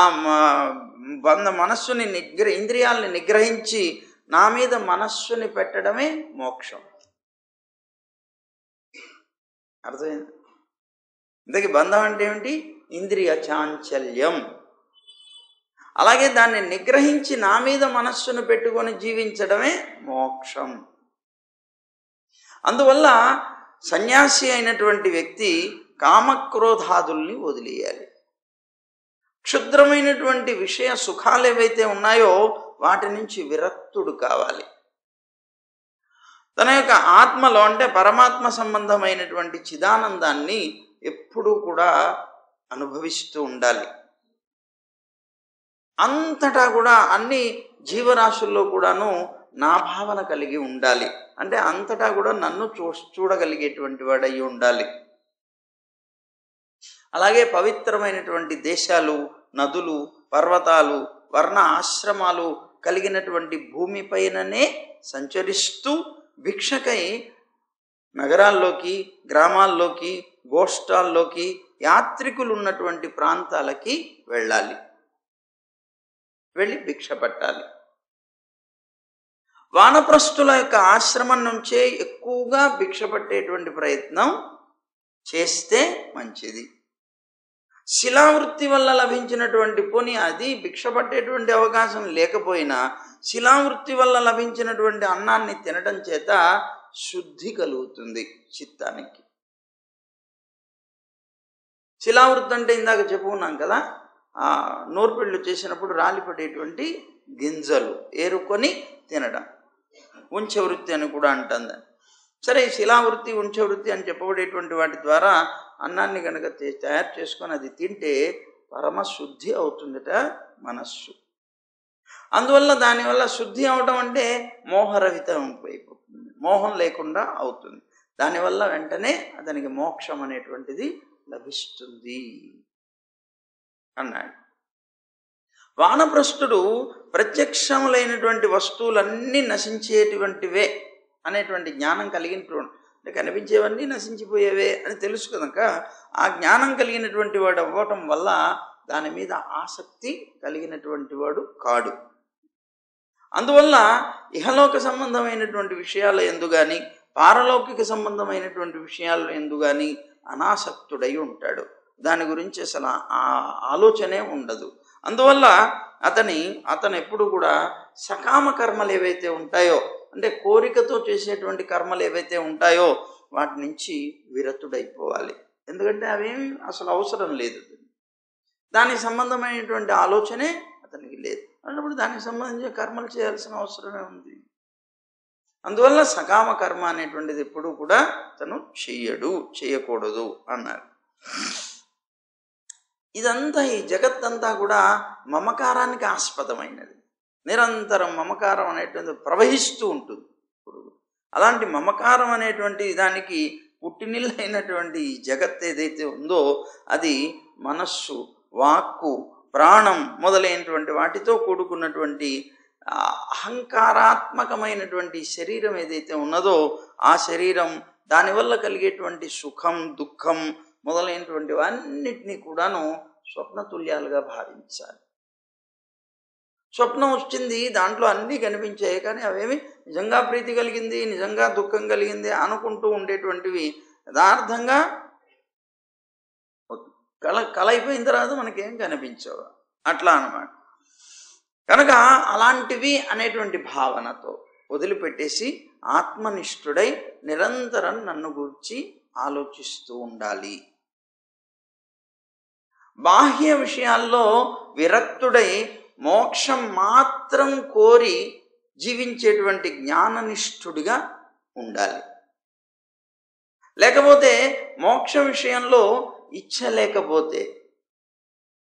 Speaker 1: మనస్సుని ఇంద్రియాలని నిగ్రహించి నా మీద మనస్సుని పెట్టడమే మోక్షం. అర్థమైంది? ఇంతకీ బంధం అంటే ఏమిటి? ఇంద్రియ చాంచల్యం. అలాగే దాన్ని నిగ్రహించి నా మీద మనస్సును పెట్టుకొని జీవించడమే మోక్షం. అందువల్ల సన్యాసి అయినటువంటి వ్యక్తి కామక్రోధాదుల్ని వదిలేయాలి. క్షుద్రమైనటువంటి విషయ సుఖాలు ఏవైతే ఉన్నాయో వాటి నుంచి విరక్తుడు కావాలి. తన యొక్క ఆత్మలో అంటే పరమాత్మ సంబంధమైనటువంటి చిదానందాన్ని ఎప్పుడూ కూడా అనుభవిస్తూ ఉండాలి. అంతటా కూడా అన్ని జీవరాశుల్లో కూడాను నా భావన కలిగి ఉండాలి. అంటే అంతటా కూడా నన్ను చూడగలిగేటువంటి వాడయి ఉండాలి. అలాగే పవిత్రమైనటువంటి దేశాలు, నదులు, పర్వతాలు, వర్ణ ఆశ్రమాలు కలిగినటువంటి భూమిపైననే సంచరిస్తూ భిక్షకై నగరాల్లోకి, గ్రామాల్లోకి, గోష్ఠాల్లోకి, యాత్రికులు ఉన్నటువంటి ప్రాంతాలకి వెళ్ళాలి. వెళ్ళి భిక్ష పట్టాలి. వానప్రస్థుల యొక్క ఆశ్రమం నుంచే ఎక్కువగా భిక్ష పట్టేటువంటి ప్రయత్నం చేస్తే మంచిది. శిలావృత్తి వల్ల లభించినటువంటి పోనీ అది భిక్ష పట్టేటువంటి అవకాశం లేకపోయినా శిలావృత్తి వల్ల లభించినటువంటి అన్నాన్ని తినడం చేత శుద్ధి కలుగుతుంది చిత్తానికి. శిలావృత్తి అంటే ఇందాక చెప్పుకున్నాం కదా, నూర్పిళ్ళు చేసినప్పుడు రాలిపడేటువంటి గింజలు ఏరుకొని తినడం ఉంచవృత్తి అని కూడా అంటుంది. సరే, శిలావృత్తి, ఉంచవృత్తి అని చెప్పబడేటువంటి వాటి ద్వారా అన్నాన్ని కనుక తయారు చేసుకొని అది తింటే పరమశుద్ధి అవుతుందట మనస్సు. అందువల్ల దానివల్ల శుద్ధి అవడం అంటే మోహరహితం అయిపోతుంది, మోహం లేకుండా అవుతుంది. దానివల్ల వెంటనే అతనికి మోక్షం అనేటువంటిది లభిస్తుంది అన్నాడు. వానప్రస్థుడు ప్రత్యక్షములైనటువంటి వస్తువులన్నీ నశించేటువంటివే అనేటువంటి జ్ఞానం కలిగినటువంటి, అంటే కనిపించేవన్నీ నశించిపోయేవే అని తెలుసు కనుక ఆ జ్ఞానం కలిగినటువంటి వాడు అవ్వటం వల్ల దాని మీద ఆసక్తి కలిగినటువంటి వాడు కాడు. అందువల్ల ఇహలోక సంబంధమైనటువంటి విషయాల యందు కానీ పారలౌకిక సంబంధమైనటువంటి విషయాల యందు కానీ అనాసక్తుడై ఉంటాడు. దాని గురించి అసలు ఆలోచనే ఉండదు. అందువల్ల అతను ఎప్పుడు కూడా సకామ కర్మలు ఏవైతే ఉంటాయో, అంటే కోరికతో చేసేటువంటి కర్మలు ఏవైతే ఉంటాయో వాటి నుంచి విరతుడైపోవాలి. ఎందుకంటే అవేమి అసలు అవసరం లేదు, దానికి సంబంధమైనటువంటి ఆలోచనే అతనికి లేదు. అన్నప్పుడు దానికి సంబంధించిన కర్మలు చేయాల్సిన అవసరమే ఉంది. అందువల్ల సకామ కర్మ అనేటువంటిది ఎప్పుడు కూడా తను చేయకూడదు అన్నారు. ఇదంతా, ఈ జగత్తంతా కూడా మమకారానికి ఆస్పదమైనది. నిరంతరం మమకారం అనేటువంటి ప్రవహిస్తూ ఉంటుంది. అలాంటి మమకారం అనేటువంటి దానికి పుట్టినిల్లైనటువంటి ఈ జగత్ ఏదైతే ఉందో అది మనస్సు, వాక్కు, ప్రాణం మొదలైనటువంటి వాటితో కూడుకున్నటువంటి అహంకారాత్మకమైనటువంటి శరీరం ఏదైతే ఉన్నదో ఆ శరీరం, దానివల్ల కలిగేటువంటి సుఖం, దుఃఖం మొదలైనటువంటి అన్నిటినీ కూడాను స్వప్నతుల్యాలుగా భావించాలి. స్వప్నం వచ్చింది, దాంట్లో అన్నీ కనిపించాయి, కానీ అవేమి నిజంగా ప్రీతి కలిగింది, నిజంగా దుఃఖం కలిగింది అనుకుంటూ ఉండేటువంటివి యథార్థంగా కళ అయిపోయిన తర్వాత మనకేం కనిపించవు. అట్లా అన్నమాట. కనుక అలాంటివి అనేటువంటి భావనతో వదిలిపెట్టేసి ఆత్మనిష్ఠుడై నిరంతరం నన్ను గురించి ఆలోచిస్తూ ఉండాలి. బాహ్య విషయాల్లో విరక్తుడై మోక్షం మాత్రం కోరి జీవించేటువంటి జ్ఞాననిష్ఠుడిగా ఉండాలి. లేకపోతే మోక్ష విషయంలో ఇచ్చ లేకపోతే,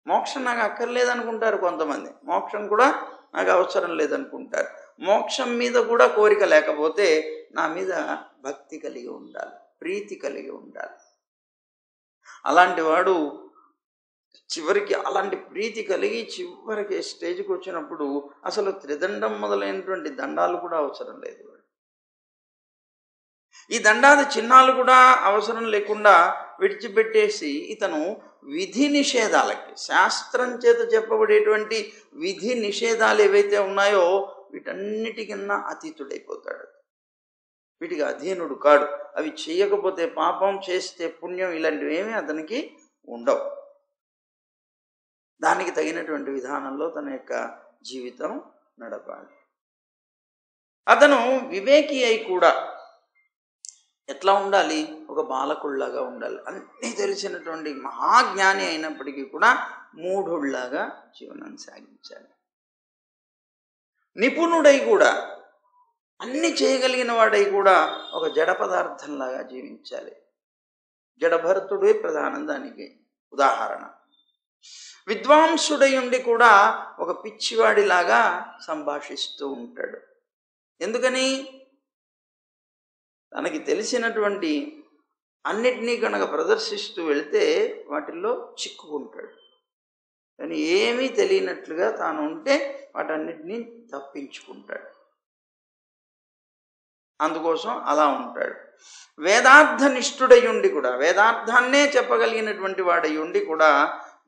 Speaker 1: మోక్షం నాకు అక్కర్లేదనుకుంటారు కొంతమంది, మోక్షం కూడా నాకు అవసరం లేదనుకుంటారు. మోక్షం మీద కూడా కోరిక లేకపోతే నా మీద భక్తి కలిగి ఉండాలి, ప్రీతి కలిగి ఉండాలి. అలాంటి వాడు చివరికి అలాంటి ప్రీతి కలిగి చివరికి స్టేజ్కి వచ్చినప్పుడు అసలు త్రిదండం మొదలైనటువంటి దండాలు కూడా అవసరం లేదు. ఈ దండాది చిహ్నాలు కూడా అవసరం లేకుండా విడిచిపెట్టేసి ఇతను విధి నిషేధాలకి, శాస్త్రం చేత చెప్పబడేటువంటి విధి నిషేధాలు ఏవైతే ఉన్నాయో వీటన్నిటికన్నా అతీతుడైపోతాడు. వీటికి అధీనుడు కాడు. అవి చేయకపోతే పాపం, చేస్తే పుణ్యం, ఇలాంటివి ఏమీ అతనికి ఉండవు. దానికి తగినటువంటి విధానంలో తన యొక్క జీవితం నడపాలి. అతను వివేకి అయి కూడా ఎట్లా ఉండాలి? ఒక బాలకుల్లాగా ఉండాలి. అన్నీ తెలిసినటువంటి మహాజ్ఞాని అయినప్పటికీ కూడా మూఢుళ్లాగా జీవనం సాగించాలి. నిపుణుడై కూడా, అన్ని చేయగలిగిన వాడై కూడా ఒక జడ పదార్థంలాగా జీవించాలి. జడభరతుడే ప్రధానం దానికి ఉదాహరణ. విద్వాంసుడై ఉండి కూడా ఒక పిచ్చివాడిలాగా సంభాషిస్తూ ఉంటాడు. ఎందుకని? తనకి తెలిసినటువంటి అన్నిటినీ కనుక ప్రదర్శిస్తూ వెళితే వాటిల్లో చిక్కుకుంటాడు. కానీ ఏమీ తెలియనట్లుగా తాను ఉంటే వాటన్నిటినీ తప్పించుకుంటాడు. అందుకోసం అలా ఉంటాడు. వేదార్థ నిష్ఠుడై ఉండి కూడా, వేదార్థాన్నే చెప్పగలిగినటువంటి వాడై ఉండి కూడా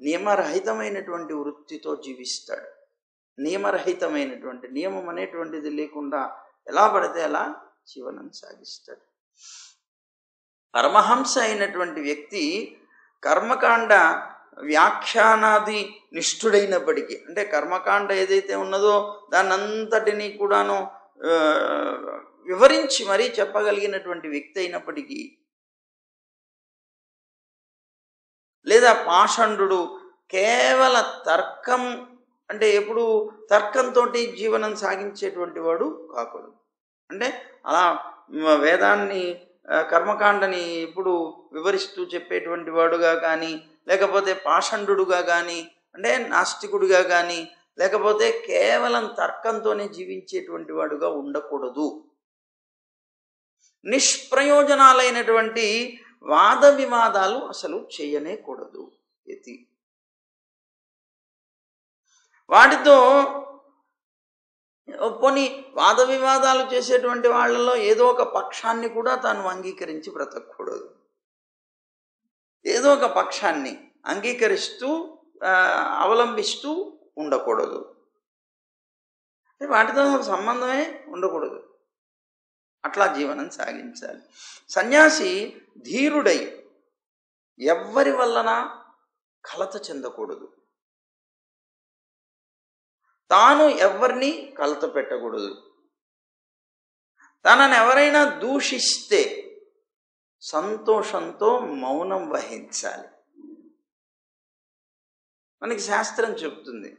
Speaker 1: నియమరహితమైనటువంటి వృత్తితో జీవిస్తాడు. నియమరహితమైనటువంటి, నియమం అనేటువంటిది లేకుండా ఎలా పడితే అలా జీవనం సాగిస్తాడు. పరమహంస అయినటువంటి వ్యక్తి కర్మకాండ వ్యాఖ్యానాది నిష్ఠుడైనప్పటికీ, అంటే కర్మకాండ ఏదైతే ఉన్నదో దాన్నంతటినీ కూడాను వివరించి మరీ చెప్పగలిగినటువంటి వ్యక్తి అయినప్పటికీ, లేదా పాషండు కేవల తర్కం, అంటే ఎప్పుడు తర్కంతో జీవనం సాగించేటువంటి వాడు కాకూడదు. అంటే అలా వేదాన్ని, కర్మకాండని ఇప్పుడు వివరిస్తూ చెప్పేటువంటి వాడుగా కానీ, లేకపోతే పాషండుగా కానీ, అంటే నాస్తికుడిగా కానీ, లేకపోతే కేవలం తర్కంతోనే జీవించేటువంటి వాడుగా ఉండకూడదు. నిష్ప్రయోజనాలైనటువంటి వాద వివాదాలు అసలు చేయనే కూడదు. వాటితో పోనీ వాద వివాదాలు చేసేటువంటి వాళ్ళలో ఏదో ఒక పక్షాన్ని కూడా తాను అంగీకరించి బ్రతకూడదు. ఏదో ఒక పక్షాన్ని అంగీకరిస్తూ అవలంబిస్తూ ఉండకూడదు. వాటితో సంబంధమే ఉండకూడదు. అట్లా జీవనం సాగించాలి. సన్యాసి ధీరుడై ఎవ్వరి వలన కలత చెందకూడదు. తాను ఎవరిని కలత పెట్టకూడదు. తనని ఎవరైనా దూషిస్తే సంతోషంతో మౌనం వహించాలి. మనకి శాస్త్రం చెప్తుంది,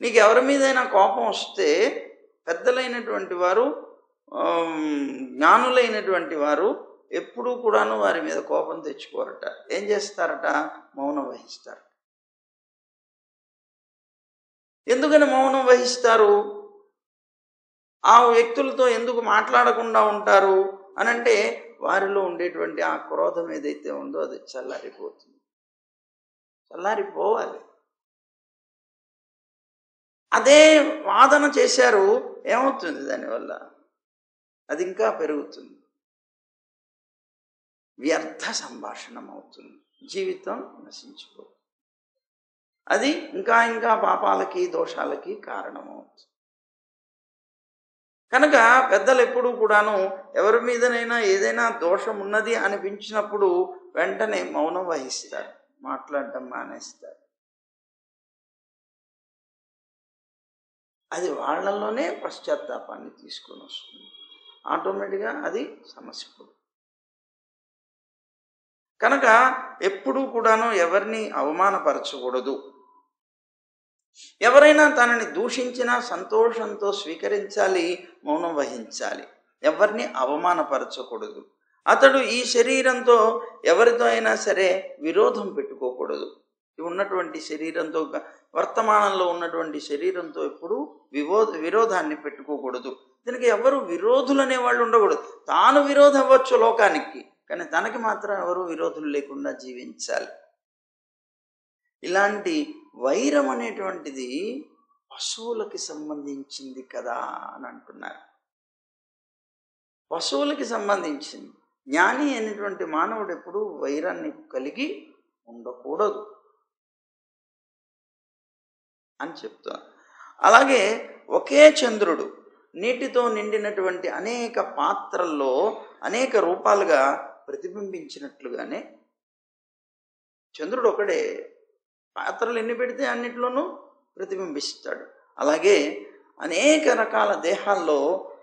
Speaker 1: నీకు ఎవరి మీదైనా కోపం వస్తే పెద్దలైనటువంటి వారు, జ్ఞానులైనటువంటి వారు ఎప్పుడూ కూడాను వారి మీద కోపం తెచ్చుకోరట. ఏం చేస్తారట? మౌనం వహిస్తారు. ఎందుకని మౌనం వహిస్తారు? ఆ వ్యక్తులతో ఎందుకు మాట్లాడకుండా ఉంటారు అనంటే, వారిలో ఉండేటువంటి ఆ క్రోధం ఏదైతే ఉందో అది చల్లారిపోతుంది. చల్లారిపోవాలి. అదే వాదన చేశారు, ఏమవుతుంది దానివల్ల? అది ఇంకా పెరుగుతుంది, వ్యర్థ సంభాషణం అవుతుంది, జీవితం నశించిపోతుంది. అది ఇంకా ఇంకా పాపాలకి, దోషాలకి కారణమవుతుంది. కనుక పెద్దలు ఎప్పుడూ కూడాను ఎవరి మీదనైనా ఏదైనా దోషం ఉన్నది అనిపించినప్పుడు వెంటనే మౌనం వహిస్తారు, మాట్లాడటం మానేస్తారు. అది వాళ్ళలోనే పశ్చాత్తాపాన్ని తీసుకొని వస్తుంది. ఆటోమేటిక్గా అది సమస్య. కనుక ఎప్పుడూ కూడాను ఎవరిని అవమానపరచకూడదు. ఎవరైనా తనని దూషించినా సంతోషంతో స్వీకరించాలి, మౌనం వహించాలి. ఎవరిని అవమానపరచకూడదు. అతడు ఈ శరీరంతో ఎవరితో అయినా సరే విరోధం పెట్టుకోకూడదు. ఉన్నటువంటి శరీరంతో, వర్తమానంలో ఉన్నటువంటి శరీరంతో ఎప్పుడు విరోధాన్ని పెట్టుకోకూడదు. దీనికి ఎవరు విరోధులు అనేవాళ్ళు ఉండకూడదు. తాను విరోధం అవ్వచ్చు లోకానికి, కానీ తనకి మాత్రం ఎవరు విరోధులు లేకుండా జీవించాలి. ఇలాంటి వైరం అనేటువంటిది పశువులకి సంబంధించింది కదా అని అంటున్నారు. పశువులకి సంబంధించింది. జ్ఞాని అనేటువంటి మానవుడు ఎప్పుడు వైరాన్ని కలిగి ఉండకూడదు అని చెప్తాను. అలాగే ఒకే చంద్రుడు నీటితో నిండినటువంటి అనేక పాత్రల్లో అనేక రూపాలుగా ప్రతిబింబించినట్లుగానే చంద్రుడు ఒకడే, పాత్రలు ఎన్ని పెడితే అన్నిట్లోనూ ప్రతిబింబిస్తాడు. అలాగే అనేక రకాల దేహాల్లో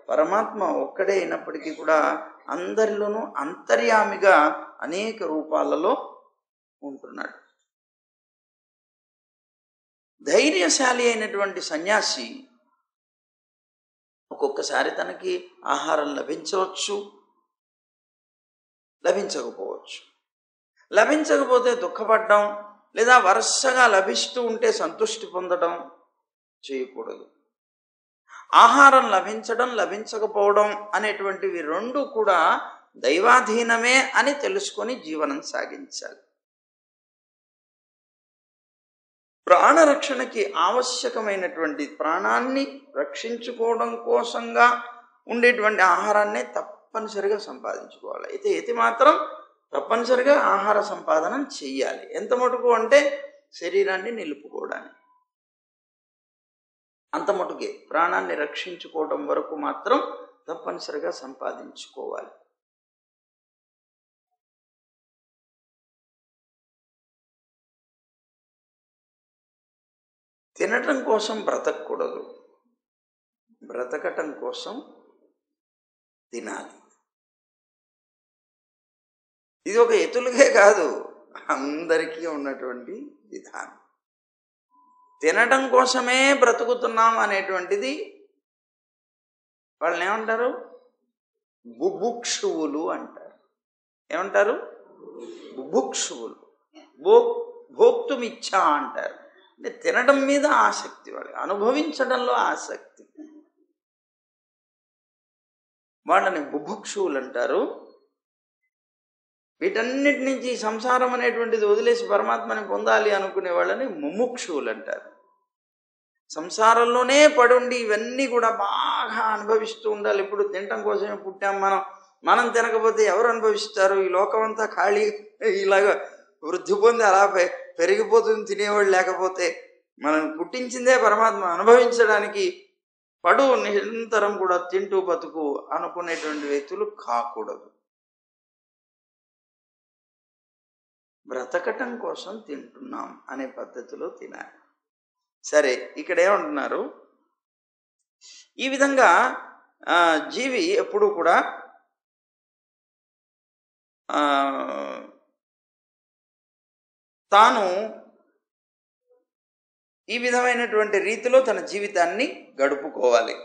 Speaker 1: పరమాత్మ ఒక్కడే అయినప్పటికీ కూడా అందరిలోనూ అంతర్యామిగా అనేక రూపాలలో ఉంటున్నాడు. ధైర్యశాలి అయినటువంటి సన్యాసి ఒక్కొక్కసారి తనకి ఆహారం లభించవచ్చు, లభించకపోవచ్చు. లభించకపోతే దుఃఖపడడం, లేదా వరుసగా లభిస్తూ ఉంటే సంతృష్టి పొందడం చేయకూడదు. ఆహారం లభించడం, లభించకపోవడం అనేటువంటివి రెండు కూడా దైవాధీనమే అని తెలుసుకొని జీవనం సాగించాలి. ప్రాణరక్షణకి ఆవశ్యకమైనటువంటి, ప్రాణాన్ని రక్షించుకోవడం కోసంగా ఉండేటువంటి ఆహారాన్నే తప్పనిసరిగా సంపాదించుకోవాలి. అయితే ఇది మాత్రం తప్పనిసరిగా ఆహార సంపాదన చెయ్యాలి. ఎంత మటుకు అంటే శరీరాన్ని నిలుపుకోవడానికి, అంత మటుకే. ప్రాణాన్ని రక్షించుకోవడం వరకు మాత్రం తప్పనిసరిగా సంపాదించుకోవాలి. తినటం కోసం బ్రతకూడదు, బ్రతకటం కోసం తినాలి. ఇది ఒక ఎతులుగే కాదు, అందరికీ ఉన్నటువంటి విధానం. తినటం కోసమే బ్రతుకుతున్నాం అనేటువంటిది వాళ్ళని ఏమంటారు? బుభుక్షువులు అంటారు. ఏమంటారు? బుభుక్షువులు. భోక్తుమిచ్చ అంటారు. అంటే తినడం మీద ఆసక్తి, వాళ్ళు అనుభవించడంలో ఆసక్తి, వాళ్ళని బుభుక్షువులు అంటారు. వీటన్నిటి నుంచి సంసారం అనేటువంటిది వదిలేసి పరమాత్మని పొందాలి అనుకునే వాళ్ళని ముముక్షువులు అంటారు. సంసారంలోనే పడుండి ఇవన్నీ కూడా బాగా అనుభవిస్తూ ఉండాలి. ఇప్పుడు తినటం కోసమే పుట్టాం మనం తినకపోతే ఎవరు అనుభవిస్తారు? ఈ లోకం అంతా ఖాళీ ఇలాగా వృద్ధి పొంది అలా పెరిగిపోతుంది తినేవాళ్ళు లేకపోతే. మనం పుట్టించిందే పరమాత్మ అనుభవించడానికి, పడు నిరంతరం కూడా తింటూ బతుకు అనుకునేటువంటి వ్యక్తులు కాకూడదు. బ్రతకటం కోసం తింటున్నాం అనే పద్ధతిలో తినాలి. సరే, ఇక్కడ ఏమంటున్నారు? ఈ విధంగా జీవి ఎప్పుడు కూడా తాను ఈ విధమైనటువంటి రీతిలో తన జీవితాన్ని గడుపుకోవాలి.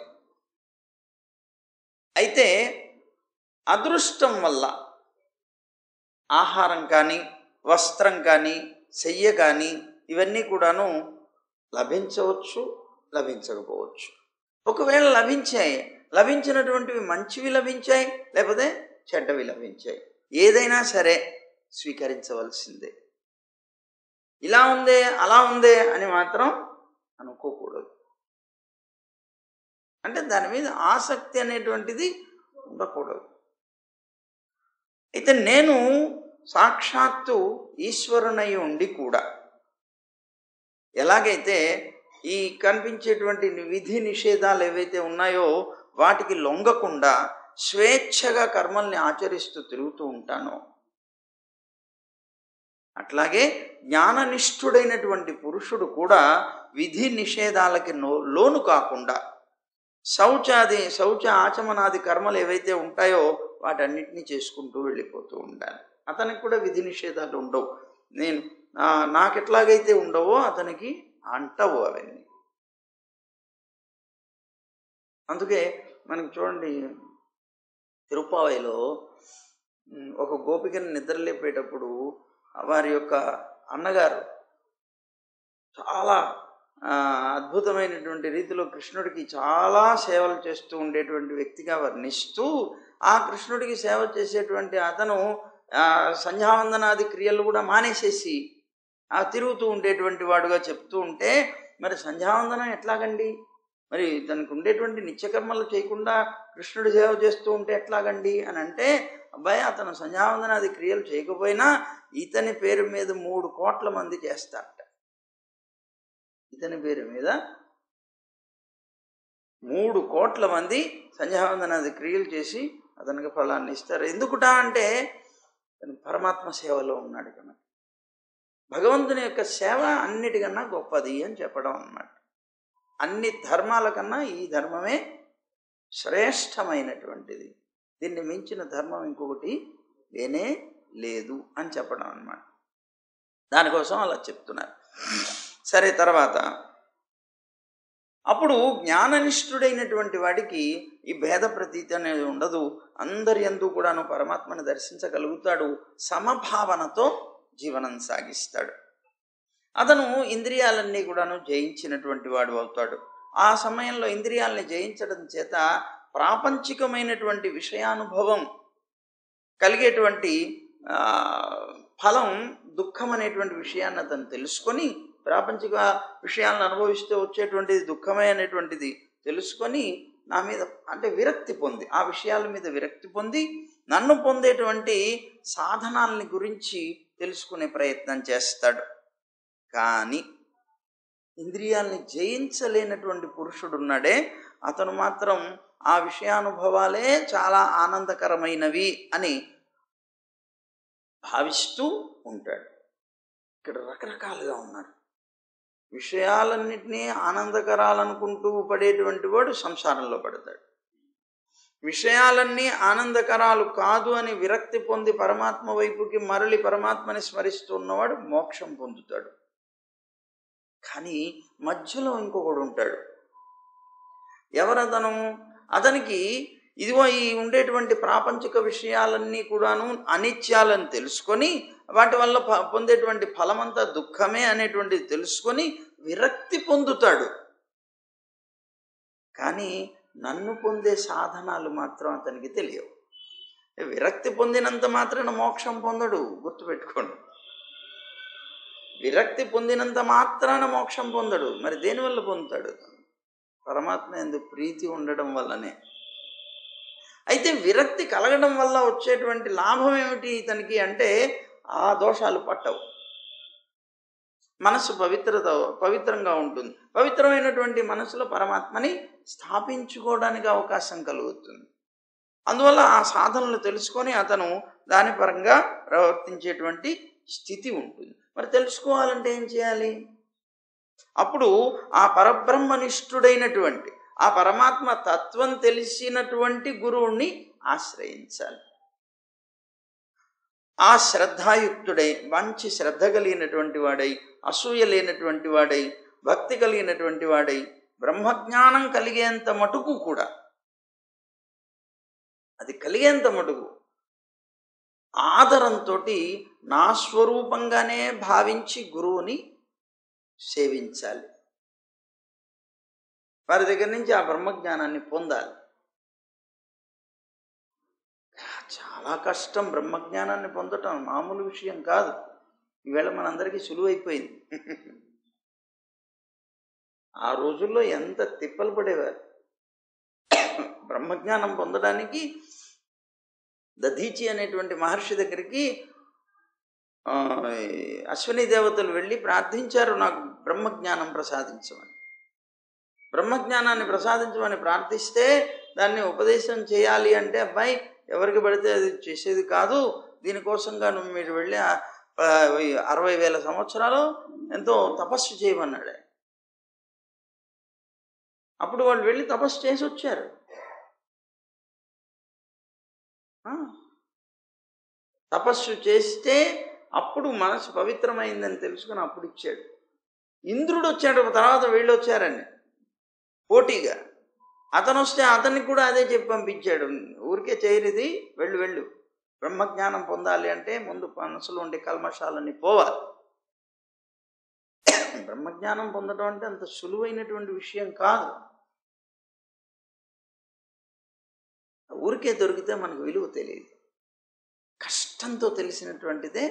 Speaker 1: అయితే అదృష్టం వల్ల ఆహారం కానీ, వస్త్రం కానీ, శయ్య కానీ ఇవన్నీ కూడాను లభించవచ్చు, లభించకపోవచ్చు. ఒకవేళ లభించినటువంటివి మంచివి లభించాయి, లేకపోతే చెడ్డవి లభించాయి, ఏదైనా సరే స్వీకరించవలసిందే. ఇలా ఉందే అలా ఉందే అని మాత్రం అనుకోకూడదు. అంటే దాని మీద ఆసక్తి అనేటువంటిది ఉండకూడదు. అయితే నేను సాక్షాత్తు ఈశ్వరునై ఉండి కూడా ఎలాగైతే ఈ కనిపించేటువంటి విధి నిషేధాలు ఏవైతే ఉన్నాయో వాటికి లొంగకుండా స్వేచ్ఛగా కర్మల్ని ఆచరిస్తూ తిరుగుతూ ఉంటానో, అట్లాగే జ్ఞాననిష్ఠుడైనటువంటి పురుషుడు కూడా విధి నిషేధాలకి లోను కాకుండా శౌచ ఆచమనాది కర్మలు ఏవైతే ఉంటాయో వాటన్నిటినీ చేసుకుంటూ వెళ్ళిపోతూ ఉండాలి. అతనికి కూడా విధి నిషేధాలు ఉండవు. నాకు ఎట్లాగైతే ఉండవో అతనికి అంటవు అవన్నీ. అందుకే మనకి చూడండి, తిరుపావైలో ఒక గోపికని నిద్రలేపేటప్పుడు వారి యొక్క అన్నగారు చాలా అద్భుతమైనటువంటి రీతిలో కృష్ణుడికి చాలా సేవలు చేస్తూ ఉండేటువంటి వ్యక్తిగా వర్ణిస్తూ, ఆ కృష్ణుడికి సేవ చేసేటువంటి అతను సంధ్యావందనాది క్రియలు కూడా మానేసేసి తిరుగుతూ ఉండేటువంటి వాడుగా చెప్తూ ఉంటే, మరి సంధ్యావందనం ఎట్లాగండి, మరి తనకు ఉండేటువంటి నిత్యకర్మలు చేయకుండా కృష్ణుడి సేవ చేస్తూ ఉంటే ఎట్లాగండి అని అంటే, అబ్బాయి అతను సంధ్యావందనాది క్రియలు చేయకపోయినా ఇతని పేరు మీద 3 కోట్ల మంది చేస్తారట. ఇతని పేరు మీద 3 కోట్ల మంది సంధ్యావందనాది క్రియలు చేసి అతనికి ఫలాన్ని ఇస్తారు. ఎందుకుటా అంటే పరమాత్మ సేవలో ఉన్నాడు కనుక. భగవంతుని యొక్క సేవ అన్నిటికన్నా గొప్పది అని చెప్పడం అన్నమాట. అన్ని ధర్మాల కన్నా ఈ ధర్మమే శ్రేష్టమైనటువంటిది, దీన్ని మించిన ధర్మం ఇంకొకటి లేనే లేదు అని చెప్పడం అన్నమాట. దానికోసం అలా చెప్తున్నారు. సరే, తర్వాత అప్పుడు జ్ఞాననిష్ఠుడైనటువంటి వాడికి ఈ భేద ప్రతీతి అనేది ఉండదు. అందరి యందు కూడాను పరమాత్మను దర్శించగలుగుతాడు. సమభావనతో జీవనం సాగిస్తాడు. అతను ఇంద్రియాలన్నీ కూడాను జయించినటువంటి వాడు అవుతాడు. ఆ సమయంలో ఇంద్రియాలని జయించడం చేత ప్రాపంచికమైనటువంటి విషయానుభవం కలిగేటువంటి ఫలం దుఃఖం అనేటువంటి విషయాన్ని అతను తెలుసుకొని, ప్రాపంచిక విషయాలను అనుభవిస్తే వచ్చేటువంటిది దుఃఖమే అనేటువంటిది తెలుసుకొని, నా మీద అంటే విరక్తి పొంది, ఆ విషయాల మీద విరక్తి పొంది నన్ను పొందేటువంటి సాధనాలని గురించి తెలుసుకునే ప్రయత్నం చేస్తాడు. కానీ ఇంద్రియాలని జయించలేనటువంటి పురుషుడు ఉన్నాడే, అతను మాత్రం ఆ విషయానుభవాలే చాలా ఆనందకరమైనవి అని భావిస్తూ ఉంటాడు. ఇక్కడ రకరకాలుగా ఉన్నారు. విషయాలన్నింటినీ ఆనందకరాలనుకుంటూ పడేటువంటి వాడు సంసారంలో పడతాడు. విషయాలన్నీ ఆనందకరాలు కాదు అని విరక్తి పొంది పరమాత్మ వైపుకి మరలి పరమాత్మని స్మరిస్తున్నవాడు మోక్షం పొందుతాడు. కానీ మధ్యలో ఇంకొకడు ఉంటాడు. ఎవరతను? అతనికి ఇదిగో ఈ ఉండేటువంటి ప్రాపంచిక విషయాలన్నీ కూడాను అనిత్యాలని తెలుసుకొని, వాటి వల్ల పొందేటువంటి ఫలమంతా దుఃఖమే అనేటువంటిది తెలుసుకొని విరక్తి పొందుతాడు. కానీ నన్ను పొందే సాధనాలు మాత్రం అతనికి తెలియవు. విరక్తి పొందినంత మాత్రాన మోక్షం పొందడు, గుర్తుపెట్టుకోండి. విరక్తి పొందినంత మాత్రాన మోక్షం పొందడు. మరి దేనివల్ల పొందుతాడు? పరమాత్మ యందు ప్రీతి ఉండడం వల్లనే. అయితే విరక్తి కలగడం వల్ల వచ్చేటువంటి లాభం ఏమిటి ఇతనికి అంటే, ఆ దోషాలు పట్టవు. మనస్సు పవిత్రంగా ఉంటుంది. పవిత్రమైనటువంటి మనసులో పరమాత్మని స్థాపించుకోవడానికి అవకాశం కలుగుతుంది. అందువల్ల ఆ సాధనలు తెలుసుకొని అతను దాని పరంగా ప్రవర్తించేటువంటి స్థితి ఉంటుంది. మరి తెలుసుకోవాలంటే ఏం చేయాలి? అప్పుడు ఆ పరబ్రహ్మనిష్ఠుడైనటువంటి, ఆ పరమాత్మ తత్వం తెలిసినటువంటి గురువుని ఆశ్రయించాలి. ఆ శ్రద్ధాయుక్తుడై, మంచి శ్రద్ధ కలిగినటువంటి వాడై, అసూయ లేనటువంటి వాడై, భక్తి కలిగినటువంటి వాడై, బ్రహ్మజ్ఞానం కలిగేంత మటుకు కూడా, అది కలిగేంత మటుకు ఆదరంతో నా స్వరూపంగానే భావించి గురువుని సేవించాలి. వారి దగ్గర నుంచి ఆ బ్రహ్మజ్ఞానాన్ని పొందాలి. చాలా కష్టం బ్రహ్మజ్ఞానాన్ని పొందటం, మామూలు విషయం కాదు. ఈవేళ మనందరికీ సులువైపోయింది. ఆ రోజుల్లో ఎంత తిప్పలు పడేవారు. బ్రహ్మజ్ఞానం పొందడానికి దధీచి అనేటువంటి మహర్షి దగ్గరికి అశ్విని దేవతలు వెళ్ళి ప్రార్థించారు, నాకు బ్రహ్మజ్ఞానం ప్రసాదించమని. బ్రహ్మజ్ఞానాన్ని ప్రసాదించమని ప్రార్థిస్తే దాన్ని ఉపదేశం చేయాలి అంటే, అబ్బాయి ఎవరికి పడితే అది చేసేది కాదు, దీనికోసంగా మీరు వెళ్ళి 60,000 సంవత్సరాలు ఎంతో తపస్సు చేయమన్నాడు. అప్పుడు వాళ్ళు వెళ్ళి తపస్సు చేసి వచ్చారు. తపస్సు చేస్తే అప్పుడు మనసు పవిత్రమైందని తెలుసుకుని అప్పుడు ఇచ్చాడు. ఇంద్రుడు వచ్చాడు, తర్వాత వీళ్ళు వచ్చారండి పోటీగా. అతను వస్తే అతనికి కూడా అదే చెప్పి పంపించాడు, ఊరికే చేయరిది, వెళ్ళు వెళ్ళు, బ్రహ్మజ్ఞానం పొందాలి అంటే ముందు మనసులో ఉండే కల్మషాలన్నీ పోవాలి. బ్రహ్మజ్ఞానం పొందడం అంటే అంత సులువైనటువంటి విషయం కాదు. ఊరికే దొరికితే మనకు విలువ తెలియదు. కష్టంతో తెలిసినటువంటిదే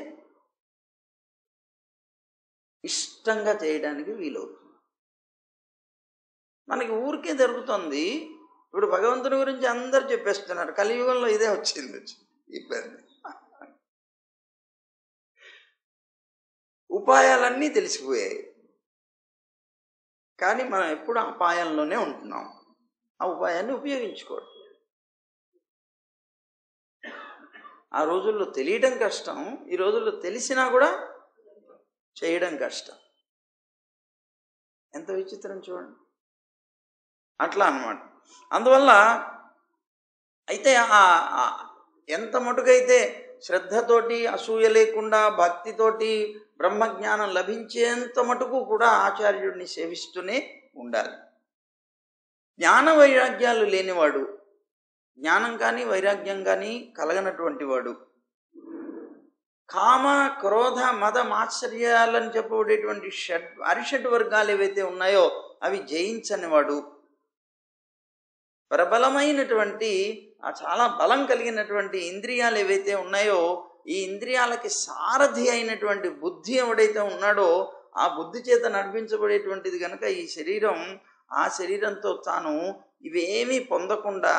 Speaker 1: ఇష్టంగా చేయడానికి వీలవుతుంది. మనకి ఊరికే దొరుకుతుంది. ఇప్పుడు భగవంతుని గురించి అందరు చెప్పేస్తున్నారు. కలియుగంలో ఇదే వచ్చింది ఇబ్బంది. ఉపాయాలన్నీ తెలిసిపోయాయి, కానీ మనం ఎప్పుడు అపాయంలోనే ఉంటున్నాం. ఆ ఉపాయాన్ని ఉపయోగించుకోవడం. ఆ రోజుల్లో తెలియడం కష్టం, ఈ రోజుల్లో తెలిసినా కూడా చేయడం కష్టం. ఎంత విచిత్రం చూడండి. అట్లా అన్నమాట. అందువల్ల అయితే ఎంత మటుకైతే శ్రద్ధతోటి, అసూయ లేకుండా, భక్తితోటి బ్రహ్మజ్ఞానం లభించేంత మటుకు కూడా ఆచార్యుడిని సేవిస్తూనే ఉండాలి. జ్ఞాన వైరాగ్యాలు లేనివాడు, జ్ఞానం కానీ వైరాగ్యం కానీ కలగనటువంటి వాడు, కామ క్రోధ మద మాత్సర్యాలని చెప్పబడేటువంటి అరిషడ్ వర్గాలు ఏవైతే ఉన్నాయో అవి జయించని వాడు, ప్రబలమైనటువంటి చాలా బలం కలిగినటువంటి ఇంద్రియాలు ఏవైతే ఉన్నాయో ఈ ఇంద్రియాలకి సారథి అయినటువంటి బుద్ధి ఎవడైతే ఉన్నాడో ఆ బుద్ధి చేత నడిపించబడేటువంటిది కనుక ఈ శరీరం, ఆ శరీరంతో తాను ఇవేమీ పొందకుండా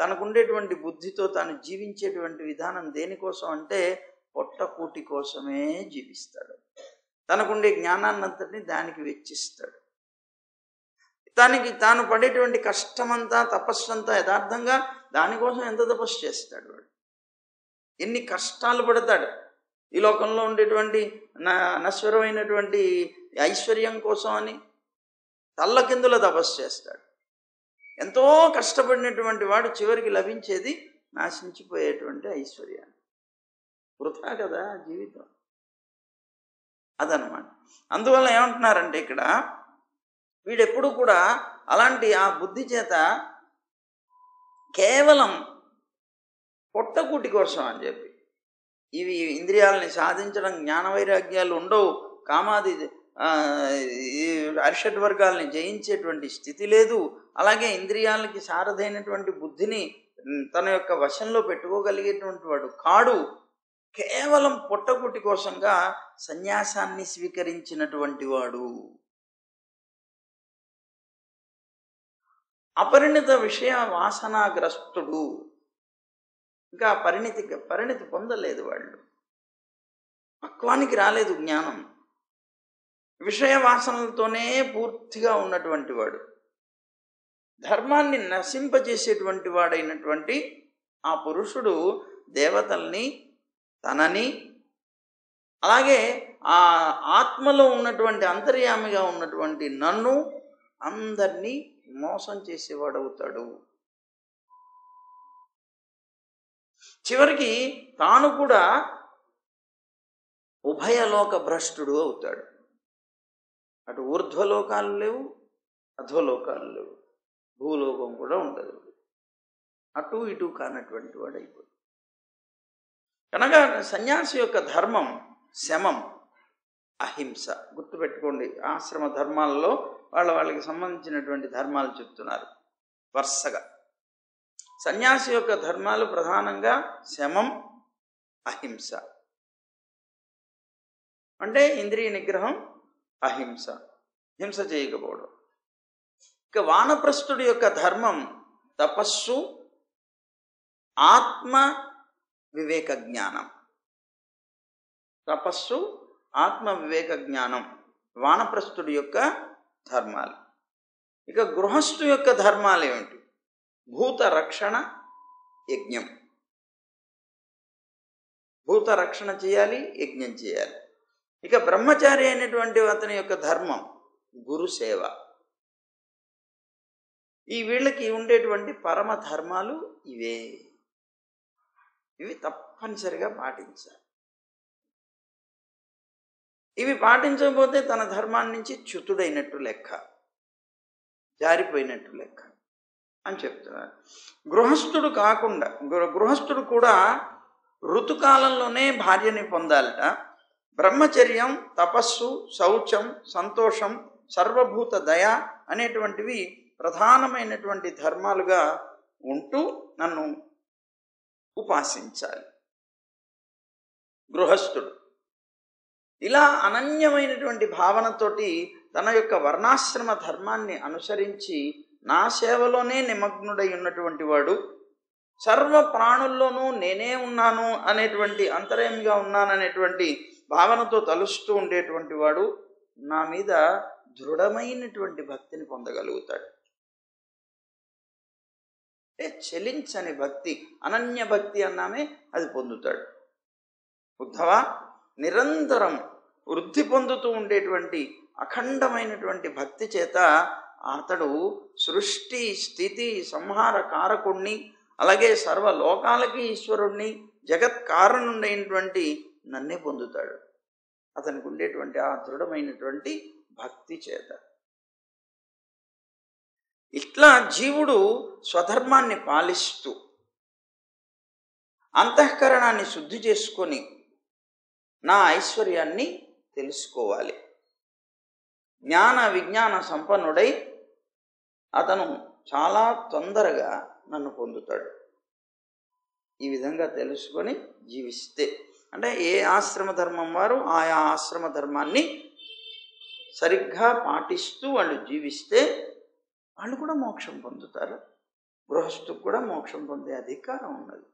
Speaker 1: తనకుండేటువంటి బుద్ధితో తాను జీవించేటువంటి విధానం దేనికోసం అంటే పొట్టకూటి కోసమే జీవిస్తాడు. తనకుండే జ్ఞానాన్నంతటిని దానికి వెచ్చిస్తాడు. తాను పడేటువంటి కష్టమంతా, తపస్సంతా యథార్థంగా దానికోసం ఎంత తపస్సు చేస్తాడు వాడు, ఎన్ని కష్టాలు పడతాడు. ఈ లోకంలో ఉండేటువంటి నశ్వరమైనటువంటి ఐశ్వర్యం కోసం అని తల్లకిందుల తపస్సు చేస్తాడు. ఎంతో కష్టపడినటువంటి వాడు చివరికి లభించేది నాశించిపోయేటువంటి ఐశ్వర్యాన్ని. వృథా కదా జీవితం. అదనమాట. అందువల్ల ఏమంటున్నారంటే ఇక్కడ వీడెప్పుడు కూడా అలాంటి ఆ బుద్ధి చేత కేవలం పొట్టకూటి కోసం అని చెప్పి ఇవి ఇంద్రియాలని సాధించడం, జ్ఞాన వైరాగ్యాలు ఉండవు, కామాది అరిషడ్ వర్గాల్ని జయించేటువంటి స్థితి లేదు, అలాగే ఇంద్రియాలకి సారథైనటువంటి బుద్ధిని తన యొక్క వశంలో పెట్టుకోగలిగేటువంటి వాడు కాడు. కేవలం పొట్టకూటి కోసంగా సన్యాసాన్ని స్వీకరించినటువంటి వాడు, అపరిణిత విషయ వాసనాగ్రస్తుడు. ఇంకా పరిణితి పొందలేదు, వాళ్ళు పక్వానికి రాలేదు జ్ఞానం. విషయ వాసనలతోనే పూర్తిగా ఉన్నటువంటి వాడు, ధర్మాన్ని నశింపజేసేటువంటి వాడైనటువంటి ఆ పురుషుడు దేవతల్ని, తనని, అలాగే ఆ ఆత్మలో ఉన్నటువంటి అంతర్యామిగా ఉన్నటువంటి నన్ను అందరినీ మోసం చేసేవాడవుతాడు. చివరికి తాను కూడా ఉభయలోక భ్రష్టుడు అవుతాడు. అటు ఊర్ధ్వలోకాలు లేవు, అధ్వలోకాలు లేవు, భూలోకం కూడా ఉండదు. అటు ఇటు కానటువంటి వాడు అయిపోతాడు. కనుక సన్యాసి యొక్క ధర్మం శమం, అహింస. గుర్తుపెట్టుకోండి, ఆశ్రమ ధర్మాలలో వాళ్ళకి సంబంధించినటువంటి ధర్మాలు చెప్తున్నారు వరుసగా. సన్యాసి యొక్క ధర్మాలు ప్రధానంగా శమం, అహింస. అంటే ఇంద్రియ నిగ్రహం, అహింస, హింస చేయకపోవడం. ఇక వానప్రస్థుడి యొక్క ధర్మం తపస్సు, ఆత్మ వివేక జ్ఞానం. తపస్సు, ఆత్మ వివేక జ్ఞానం వానప్రస్థుడి యొక్క ధర్మాలు. ఇక గృహస్థు యొక్క ధర్మాలు ఏమిటి? భూత రక్షణ, యజ్ఞం. భూత రక్షణ చేయాలి, యజ్ఞం చేయాలి. ఇక బ్రహ్మచారి అయినటువంటి అతని యొక్క ధర్మం గురుసేవ. ఈ వీళ్ళకి ఉండేటువంటి పరమ ధర్మాలు ఇవే. ఇవి తప్పనిసరిగా పాటించాలి. ఇవి పాటించకపోతే తన ధర్మాన్ని నుంచి చ్యుతుడైనట్టు లెక్క, జారిపోయినట్టు లెక్క అని చెప్తున్నారు. గృహస్థుడు కాకుండా గృహస్థుడు కూడా ఋతుకాలంలోనే భార్యని పొందాలట. బ్రహ్మచర్యం, తపస్సు, శౌచం, సంతోషం, సర్వభూత దయ అనేటువంటివి ప్రధానమైనటువంటి ధర్మాలుగా ఉంటూ నన్ను ఉపాసించాలి గృహస్థుడు. ఇలా అనన్యమైనటువంటి భావనతోటి తన యొక్క వర్ణాశ్రమ ధర్మాన్ని అనుసరించి నా సేవలోనే నిమగ్నుడై ఉన్నటువంటి వాడు, సర్వ ప్రాణుల్లోనూ నేనే ఉన్నాను అనేటువంటి, అంతర్యామిగా ఉన్నాననేటువంటి భావనతో తలుస్తూ ఉండేటువంటి వాడు నా మీద దృఢమైనటువంటి భక్తిని పొందగలుగుతాడు. చలించని భక్తి, అనన్య భక్తి అన్నామే, అది పొందుతాడు. ఉద్ధవ, నిరంతరం వృద్ధి పొందుతూ ఉండేటువంటి అఖండమైనటువంటి భక్తి చేత అతడు సృష్టి, స్థితి, సంహార కారకుణ్ణి, అలాగే సర్వలోకాలకి ఈశ్వరుణ్ణి, జగత్ కారణుడైనటువంటి నన్నే పొందుతాడు అతనికి ఉండేటువంటి ఆ దృఢమైనటువంటి భక్తి చేత. ఇట్లా జీవుడు స్వధర్మాన్ని పాలిస్తూ అంతఃకరణాన్ని శుద్ధి చేసుకొని నా ఐశ్వర్యాన్ని తెలుసుకోవాలి. జ్ఞాన విజ్ఞాన సంపన్నుడై అతను చాలా తొందరగా నన్ను పొందుతాడు. ఈ విధంగా తెలుసుకొని జీవిస్తే, అంటే ఏ ఆశ్రమ ధర్మం వారు ఆయా ఆశ్రమ ధర్మాన్ని సరిగ్గా పాటిస్తూ వాళ్ళు జీవిస్తే వాళ్ళు కూడా మోక్షం పొందుతారు. గృహస్థుకు కూడా మోక్షం పొందే అధికారం ఉన్నది.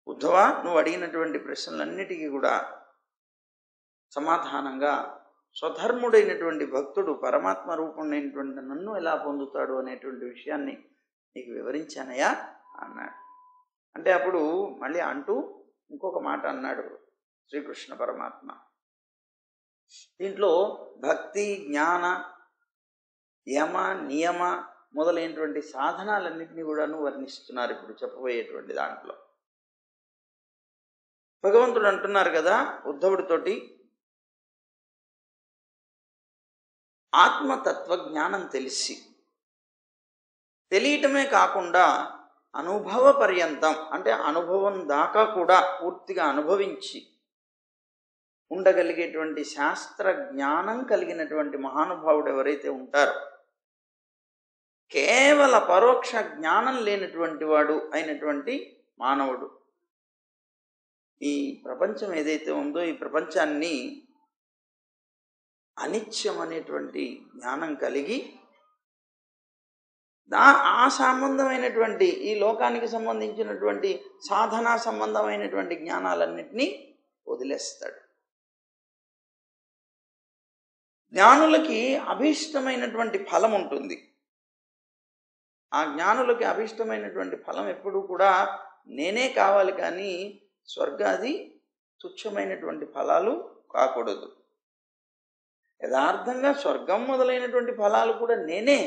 Speaker 1: ఉద్ధవ, నువ్వు అడిగినటువంటి ప్రశ్నలన్నిటికీ కూడా సమాధానంగా స్వధర్ముడైనటువంటి భక్తుడు పరమాత్మ రూపమైనటువంటి నన్ను ఎలా పొందుతాడు అనేటువంటి విషయాన్ని నీకు వివరించానయ్యా అన్నాడు. అంటే అప్పుడు మళ్ళీ అంటూ ఇంకొక మాట అన్నాడు శ్రీకృష్ణ పరమాత్మ. దీంట్లో భక్తి, జ్ఞాన, యమ, నియమ మొదలైనటువంటి సాధనాలన్నింటినీ కూడాను వర్ణిస్తున్నారు ఇప్పుడు చెప్పబోయేటువంటి దాంట్లో. భగవంతుడు అంటున్నారు కదా ఉద్ధవుడితోటి, ఆత్మతత్వ జ్ఞానం తెలియటమే కాకుండా అనుభవ పర్యంతం, అంటే అనుభవం దాకా కూడా పూర్తిగా అనుభవించి ఉండగలిగేటువంటి శాస్త్ర జ్ఞానం కలిగినటువంటి మహానుభావుడు ఎవరైతే ఉంటారో, కేవల పరోక్ష జ్ఞానం లేనటువంటి వాడు అయినటువంటి మానవుడు ఈ ప్రపంచం ఏదైతే ఉందో ఈ ప్రపంచాన్ని అనిత్యం అనేటువంటి జ్ఞానం కలిగి ఆ సంబంధమైనటువంటి ఈ లోకానికి సంబంధించినటువంటి సాధనా సంబంధమైనటువంటి జ్ఞానాలన్నింటినీ వదిలేస్తాడు. జ్ఞానులకి అభీష్టమైనటువంటి ఫలం ఉంటుంది. ఆ జ్ఞానులకి అభీష్టమైనటువంటి ఫలం ఎప్పుడూ కూడా నేనే కావాలి, కానీ స్వర్గాది తుచ్చమైనటువంటి ఫలాలు కాకూడదు. యథార్థంగా స్వర్గం మొదలైనటువంటి ఫలాలు కూడా నేనే,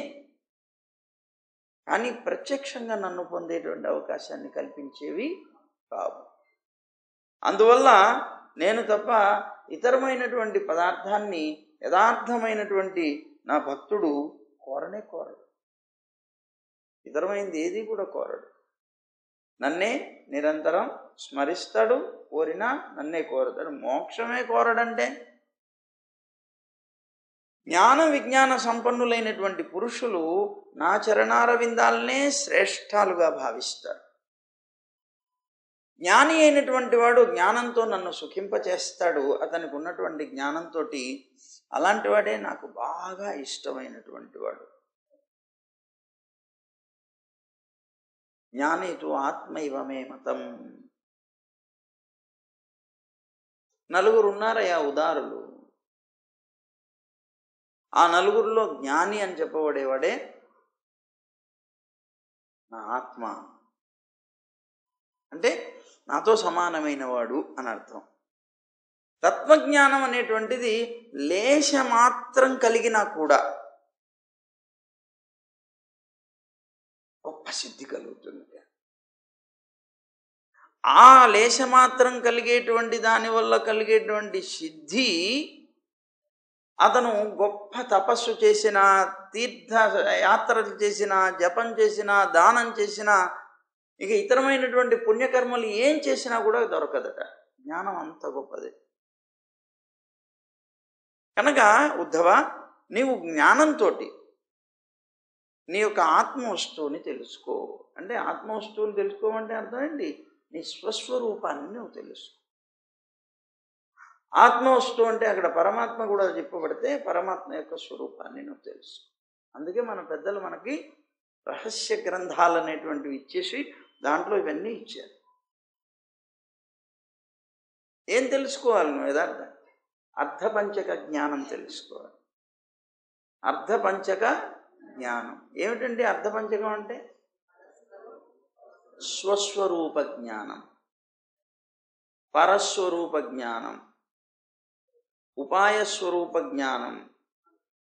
Speaker 1: కానీ ప్రత్యక్షంగా నన్ను పొందేటువంటి అవకాశాన్ని కల్పించేవి కావు. అందువల్ల నేను తప్ప ఇతరమైనటువంటి పదార్థాన్ని యథార్థమైనటువంటి నా భక్తుడు కోరడు. ఇతరమైనది ఏది కూడా కోరడు. నన్నే నిరంతరం స్మరిస్తాడు, కోరినా నన్నే కోరతాడు. మోక్షమే కోరడంటే జ్ఞాన విజ్ఞాన సంపన్నులైనటువంటి పురుషులు నా చరణారవిందాలనే శ్రేష్టాలుగా భావిస్తారు. జ్ఞాని అయినటువంటి వాడు జ్ఞానంతో నన్ను సుఖింపచేస్తాడు. అతనికి ఉన్నటువంటి జ్ఞానంతో అలాంటి వాడే నాకు బాగా ఇష్టమైనటువంటి వాడు. జ్ఞానితు ఆత్మైవ మే మతం. నలుగురు ఉన్నారయ్యా ఉదారులు. ఆ నలుగురిలో జ్ఞాని అని చెప్పబడేవాడే నా ఆత్మ, అంటే నాతో సమానమైన వాడు అని అర్థం. తత్వజ్ఞానం అనేటువంటిది లేశమాత్రం కలిగినా కూడా గొప్ప సిద్ధి కలుగుతుంది. ఆ లేశమాత్రం కలిగేటువంటి దానివల్ల కలిగేటువంటి సిద్ధి అతను గొప్ప తపస్సు చేసిన, తీర్థ యాత్రలు చేసిన, జపం చేసిన, దానం చేసిన, ఇక ఇతరమైనటువంటి పుణ్యకర్మలు ఏం చేసినా కూడా దొరకదట. జ్ఞానం అంత గొప్పది. కనుక ఉద్ధవ, నీవు జ్ఞానంతో నీ యొక్క ఆత్మవస్తువుని తెలుసుకో. అంటే ఆత్మవస్తువుని తెలుసుకోమంటే అర్థం ఏంటి? నీ స్వస్వరూపాన్ని నువ్వు తెలుసుకో. ఆత్మవస్తువు అంటే అక్కడ పరమాత్మ కూడా చెప్పబడితే పరమాత్మ యొక్క స్వరూపాన్ని నువ్వు తెలుసు. అందుకే మన పెద్దలు మనకి రహస్య గ్రంథాలు అనేటువంటివి ఇచ్చేసి దాంట్లో ఇవన్నీ ఇచ్చారు. ఏం తెలుసుకోవాలి నువ్వు? యథార్థం అర్ధపంచక జ్ఞానం తెలుసుకోవాలి. అర్ధపంచక జ్ఞానం ఏమిటండి? అర్ధపంచకం అంటే స్వస్వరూప జ్ఞానం, పరస్వరూప జ్ఞానం, ఉపాయస్వరూప జ్ఞానం,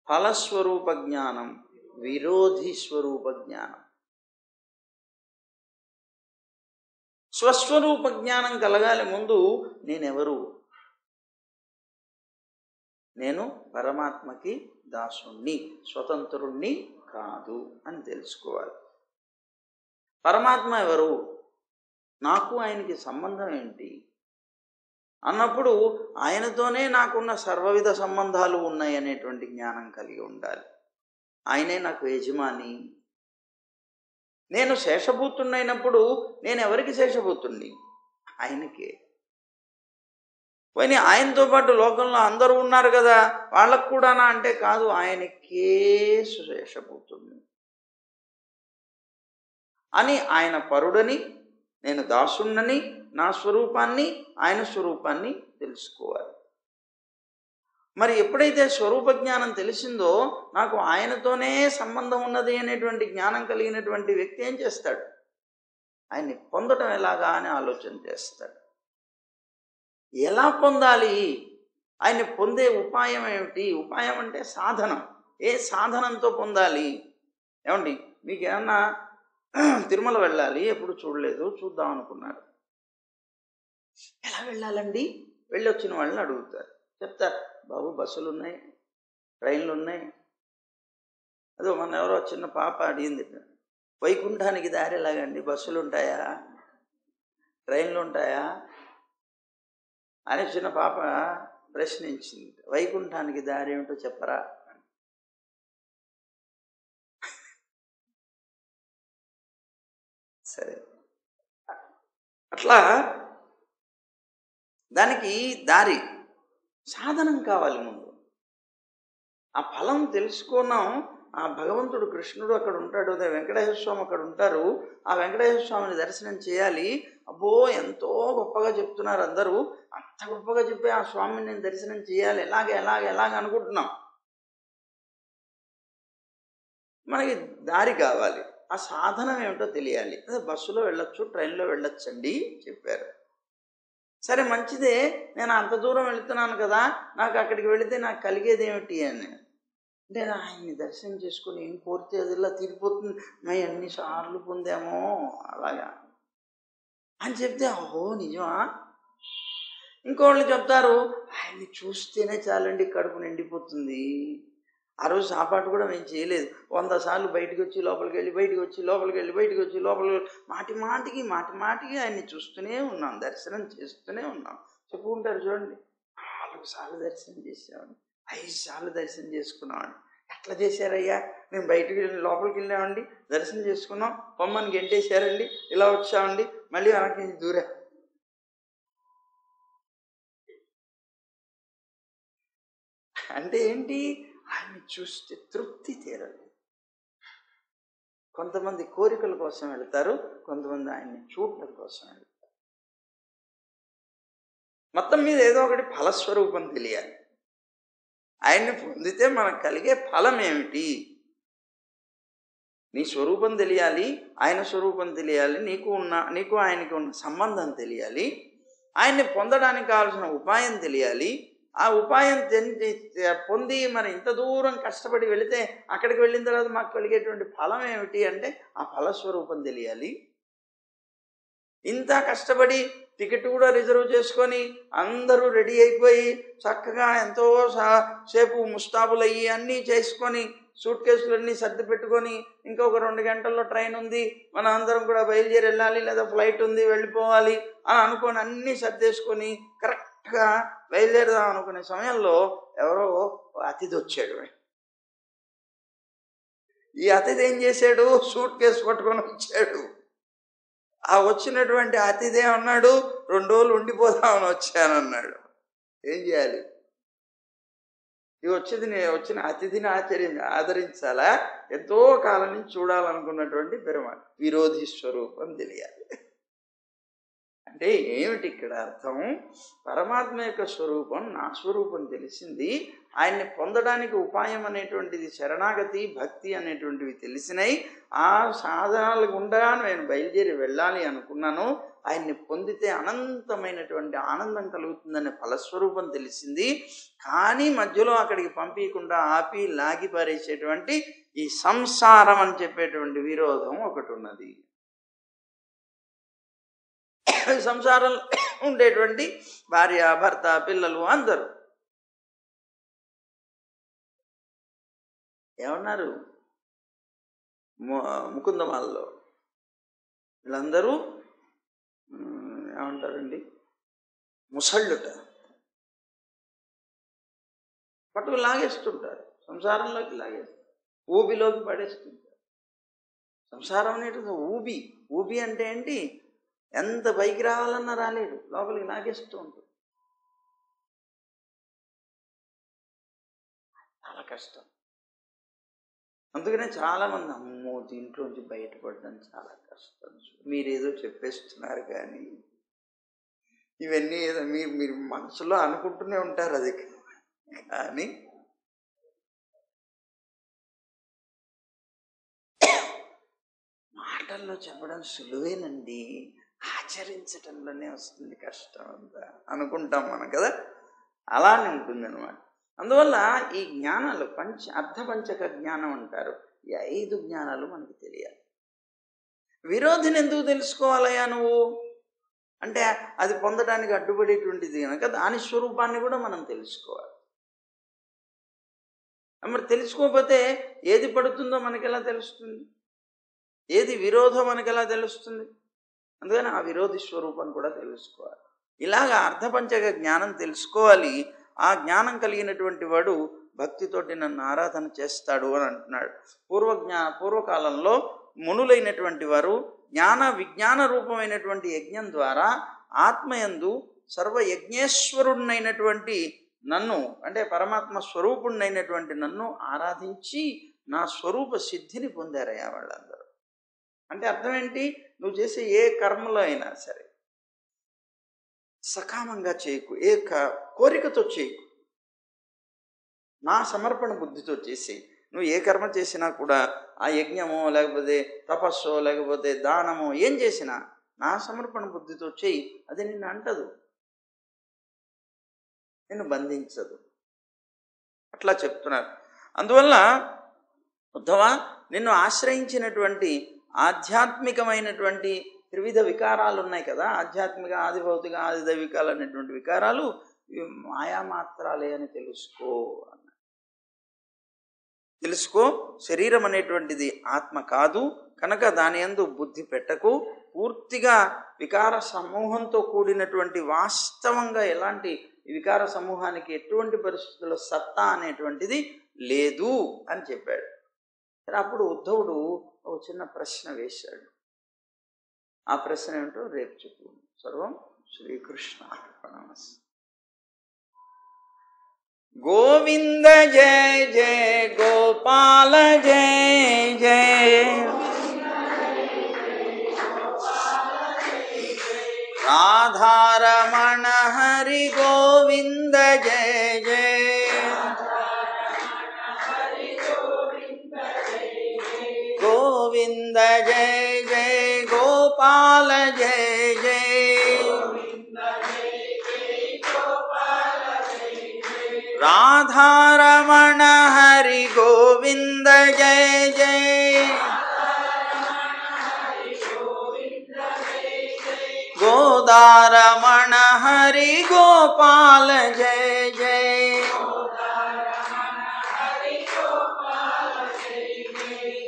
Speaker 1: ఫలస్వరూప జ్ఞానం, విరోధి స్వరూప జ్ఞానం. స్వస్వరూప జ్ఞానం కలగాలి ముందు. నేనెవరు? నేను పరమాత్మకి దాసుణ్ణి, స్వతంత్రుణ్ణి కాదు అని తెలుసుకోవాలి. పరమాత్మ ఎవరు? నాకు ఆయనకి సంబంధం ఏంటి అన్నప్పుడు ఆయనతోనే నాకున్న సర్వవిధ సంబంధాలు ఉన్నాయి అనేటువంటి జ్ఞానం కలిగి ఉండాలి. ఆయనే నాకు యజమాని. నేను శేషభూతున్నైనప్పుడు నేను ఎవరికి శేషభూతుణ్ణి? ఆయనకే. పోయి ఆయనతో పాటు లోకంలో అందరూ ఉన్నారు కదా, వాళ్ళకు కూడానా అంటే కాదు, ఆయనకే శేషభూతుణ్ణి అని. ఆయన పరుడని, నేను దాసుణ్ణని, నా స్వరూపాన్ని ఆయన స్వరూపాన్ని తెలుసుకోవాలి. మరి ఎప్పుడైతే స్వరూప జ్ఞానం తెలిసిందో నాకు ఆయనతోనే సంబంధం ఉన్నది అనేటువంటి జ్ఞానం కలిగినటువంటి వ్యక్తి ఏం చేస్తాడు? ఆయన్ని పొందటం ఎలాగా అని ఆలోచన చేస్తాడు. ఎలా పొందాలి? ఆయన్ని పొందే ఉపాయం ఏమిటి? ఉపాయం అంటే సాధనం. ఏ సాధనంతో పొందాలి? ఏమండి, మీకు ఏమన్నా తిరుమల వెళ్ళాలి, ఎప్పుడు చూడలేదు, చూద్దాం అనుకున్నారు. ఎలా వెళ్ళాలండి? వెళ్ళొచ్చిన వాళ్ళని అడుగుతారు, చెప్తారు. బాబు బస్సులు ఉన్నాయి, ట్రైన్లు ఉన్నాయి. అదో మన ఎవరో చిన్న పాప అడిగింది, వైకుంఠానికి దారి ఎలాగండి? బస్సులు ఉంటాయా, ట్రైన్లు ఉంటాయా అని చిన్న పాప ప్రశ్నించింది. వైకుంఠానికి దారి ఏమిటో చెప్పరా? సరే, అట్లా దానికి దారి సాధనం కావాలి ముందు. ఆ ఫలం తెలుసుకున్నాం. ఆ భగవంతుడు కృష్ణుడు అక్కడ ఉంటాడు, వెంకటేశ్వర స్వామి అక్కడ ఉంటారు. ఆ వెంకటేశ్వర స్వామిని దర్శనం చేయాలి. అబ్బో ఎంతో గొప్పగా చెప్తున్నారు అందరూ, అంత గొప్పగా చెప్పి ఆ స్వామిని నేను దర్శనం చేయాలి, ఎలాగ అనుకుంటున్నాం. మనకి దారి కావాలి. ఆ సాధనం ఏమిటో తెలియాలి. అదే బస్సులో వెళ్ళొచ్చు, ట్రైన్లో వెళ్ళొచ్చండి చెప్పారు. సరే మంచిదే, నేను అంత దూరం వెళుతున్నాను కదా, నాకు అక్కడికి వెళితే నాకు కలిగేది ఏమిటి అని అంటే, ఆయన్ని దర్శనం చేసుకుని ఏం కోరితే అదిలా తీరిపోతుంది, మేము ఎన్నిసార్లు పొందామో అలాగా అని చెప్తే, ఓహో నిజమా? ఇంకోళ్ళు చెప్తారు, ఆయన్ని చూస్తేనే చాలండి కడుపు నిండిపోతుంది, ఆ రోజు సాపాటు కూడా మేము చేయలేదు, 100 సార్లు బయటకు వచ్చి లోపలికి వెళ్ళి, బయటకు వచ్చి లోపలికి వెళ్ళి, బయటకు వచ్చి లోపలికి మాటికి ఆయన్ని చూస్తూనే ఉన్నాం, దర్శనం చేస్తూనే ఉన్నాం. చెప్పుకుంటారు చూడండి, 4 సార్లు దర్శనం చేసామండి, 5 సార్లు దర్శనం చేసుకున్నామండి. ఎట్లా చేశారయ్యా? మేము బయటకు వెళ్ళి లోపలికి వెళ్ళామండి, దర్శనం చేసుకున్నాం, పొమ్మని గెంటేశారండి, ఇలా వచ్చామండి, మళ్ళీ వెనక్కి దూరా. అంటే ఏంటి? ఆయన్ని చూస్తే తృప్తి తీరదు. కొంతమంది కోరికల కోసం వెళ్తారు, కొంతమంది ఆయన్ని చూడటం కోసం వెళ్తారు. మొత్తం మీద ఏదో ఒకటి ఫలస్వరూపం తెలియాలి. ఆయన్ని పొందితే మనకు కలిగే ఫలం ఏమిటి? నీ స్వరూపం తెలియాలి, ఆయన స్వరూపం తెలియాలి, నీకు ఆయనకి ఉన్న సంబంధం తెలియాలి, ఆయన్ని పొందడానికి కావాల్సిన ఉపాయం తెలియాలి. ఆ ఉపాయం పొంది మరి ఇంత దూరం కష్టపడి వెళితే అక్కడికి వెళ్ళిన తర్వాత మాకు కలిగేటువంటి ఫలం ఏమిటి అంటే ఆ ఫలస్వరూపం తెలియాలి. ఇంత కష్టపడి టికెట్ కూడా రిజర్వ్ చేసుకొని అందరూ రెడీ అయిపోయి చక్కగా ఎంతో సేపు ముస్తాబులు అయ్యి అన్నీ చేసుకొని సూట్ కేసులన్నీ సర్ది పెట్టుకొని ఇంకొక 2 గంటల్లో ట్రైన్ ఉంది, మనం అందరం కూడా బయలుదేరి వెళ్ళాలి, లేదా ఫ్లైట్ ఉంది వెళ్ళిపోవాలి అని అనుకొని అన్నీ సర్దేసుకొని కరెక్ట్గా బయలుదేరదాం అనుకునే సమయంలో ఎవరో అతిథి వచ్చాడు. ఈ అతిథి ఏం చేశాడు? సూట్ కేసు పట్టుకొని వచ్చాడు. ఆ వచ్చినటువంటి అతిథి అన్నాడు, 2 రోజులు ఉండిపోదామని వచ్చానన్నాడు. ఏం చేయాలి? వచ్చిన అతిథిని ఆదరించాలా? ఎంతో కాలం నుంచి చూడాలనుకున్నటువంటి విరోధి స్వరూపం తెలియాలి. అంటే ఏమిటి ఇక్కడ అర్థం? పరమాత్మ యొక్క స్వరూపం నా స్వరూపం తెలిసింది, ఆయన్ని పొందడానికి ఉపాయం అనేటువంటిది శరణాగతి భక్తి అనేటువంటివి తెలిసినాయి. ఆ సాధనాల గుండా నేను బయలుదేరి వెళ్ళాలి అనుకున్నాను. ఆయన్ని పొందితే అనంతమైనటువంటి ఆనందం కలుగుతుందనే ఫలస్వరూపం తెలిసింది. కానీ మధ్యలో అక్కడికి పంపించకుండా ఆపి లాగి పారేసేటువంటి ఈ సంసారం అని చెప్పేటువంటి విరోధం ఒకటి ఉన్నది. సంసారంలో ఉండేటువంటి భార్య భర్త పిల్లలు అందరూ ఏమన్నారు? ముకుందమాలలో వీళ్ళందరూ ఏమంటారండి? ముసళ్ళుట పట్టుకు లాగేస్తుంటారు, సంసారంలోకి లాగేస్తారు, ఊబిలోకి పడేస్తుంటారు. సంసారం అనేటువంటి ఊబి అంటే ఏంటి? ఎంత పైకి రావాలన్నా రాలేడు, లోపలికి లాగేస్తూ ఉంటుంది. చాలా కష్టం. అందుకనే చాలామంది అమ్మో దీంట్లోంచి బయటపడడం చాలా కష్టం, మీరేదో చెప్పేస్తున్నారు కానీ ఇవన్నీ ఏదో మీరు మనసులో అనుకుంటూనే ఉంటారు. అది కానీ మాటల్లో చెప్పడం సులువేనండి, ఆచరించటంలోనే వస్తుంది కష్టం అంతా అనుకుంటాం మనం కదా. అలానే ఉంటుంది అనమాట. అందువల్ల ఈ జ్ఞానాలు అర్ధపంచక జ్ఞానం అంటారు. ఈ 5 జ్ఞానాలు మనకు తెలియాలి. విరోధిని ఎందుకు తెలుసుకోవాలయ్యా నువ్వు అంటే అది పొందడానికి అడ్డుపడేటువంటిది కనుక దాని స్వరూపాన్ని కూడా మనం తెలుసుకోవాలి. మరి తెలుసుకోకపోతే ఏది పడుతుందో మనకి ఎలా తెలుస్తుంది? ఏది విరోధం మనకి ఎలా తెలుస్తుంది? అందుకని ఆ విరోధి స్వరూపం కూడా తెలుసుకోవాలి. ఇలాగా అర్ధపంచక జ్ఞానం తెలుసుకోవాలి. ఆ జ్ఞానం కలిగినటువంటి వాడు భక్తితోటి నన్ను ఆరాధన చేస్తాడు అని అంటున్నాడు. పూర్వకాలంలో మునులైనటువంటి వారు విజ్ఞాన రూపమైనటువంటి యజ్ఞం ద్వారా ఆత్మయందు సర్వయజ్ఞేశ్వరుణ్ణైనటువంటి నన్ను అంటే పరమాత్మ స్వరూపుణ్ణైనటువంటి నన్ను ఆరాధించి నా స్వరూప సిద్ధిని పొందారయ్యా వాళ్ళందరూ. అంటే అర్థం ఏంటి? నువ్వు చేసే ఏ కర్మలో అయినా సరే సకామంగా చేయకు, ఏ కోరికతో చేయకు, నా సమర్పణ బుద్ధితో చేసి నువ్వు ఏ కర్మ చేసినా కూడా ఆ యజ్ఞమో లేకపోతే తపస్సో లేకపోతే దానమో ఏం చేసినా నా సమర్పణ బుద్ధితో చేయి. అది నిన్ను అంటదు, నిన్ను బంధించదు. అట్లా చెప్తున్నారు. అందువల్ల ఉద్ధవ, నిన్ను ఆశ్రయించినటువంటి ఆధ్యాత్మికమైనటువంటి త్రివిధ వికారాలు ఉన్నాయి కదా, ఆధ్యాత్మిక ఆదిభౌతిక ఆదిదైవికాలు అనేటువంటి వికారాలు మాయామాత్రాలే అని తెలుసుకో అన్న. తెలుసుకో, శరీరం అనేటువంటిది ఆత్మ కాదు కనుక దాని యందు బుద్ధి పెట్టకు. పూర్తిగా వికార సమూహంతో కూడినటువంటి వాస్తవంగా ఎలాంటి వికార సమూహానికి ఎటువంటి పరిస్థితుల్లో సత్తా అనేటువంటిది లేదు అని చెప్పాడు. అప్పుడు ఉద్ధవుడు ఒక చిన్న ప్రశ్న వేశాడు. ఆ ప్రశ్న ఏమిటో రేపు చెప్పు. సర్వం శ్రీకృష్ణార్పణమస్తు. గోవింద జయ జయ గోపాల జయ జయ, రాధారమణ హరి గోవింద జయ జయ, గోవింద జయ జయ గోపాల జయ జయ, రాధారమణ హరి గోవింద జయ జయ, गोदारमण हरि गोपाल जय जय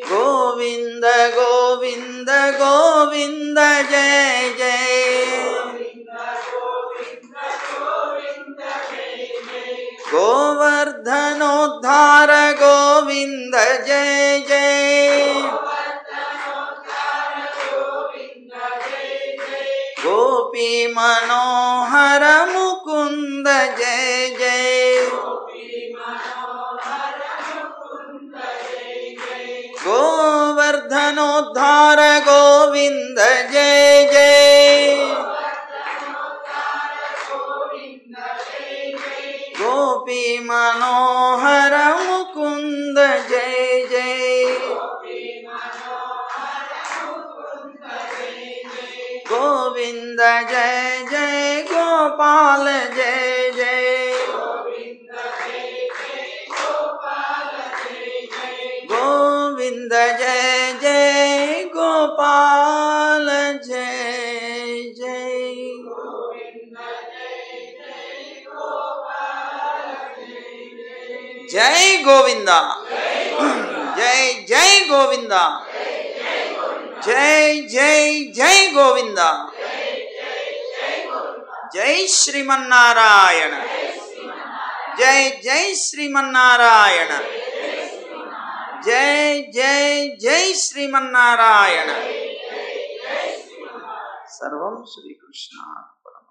Speaker 1: गोविंद गोविंद गोविंद जय जय गोवर्धनोद्धार गोविंद जय जय गोपी मनोहर मुकुंद जय जय गोवर्धनोद्धार गोविंद जय जय गोपी मनोहर मुकुंद जय जय गोविंद जय जय गोपाल जय जय गोविंद जय जय गोपाल जय जय जय गोविंदा जय जय गोविंदा जय जय जय गोविंदा जय श्रीमन्नारायण जय जय श्रीमन्नारायण जय जय जय श्रीमन्नारायण सर्वं श्री कृष्णार्पणम्।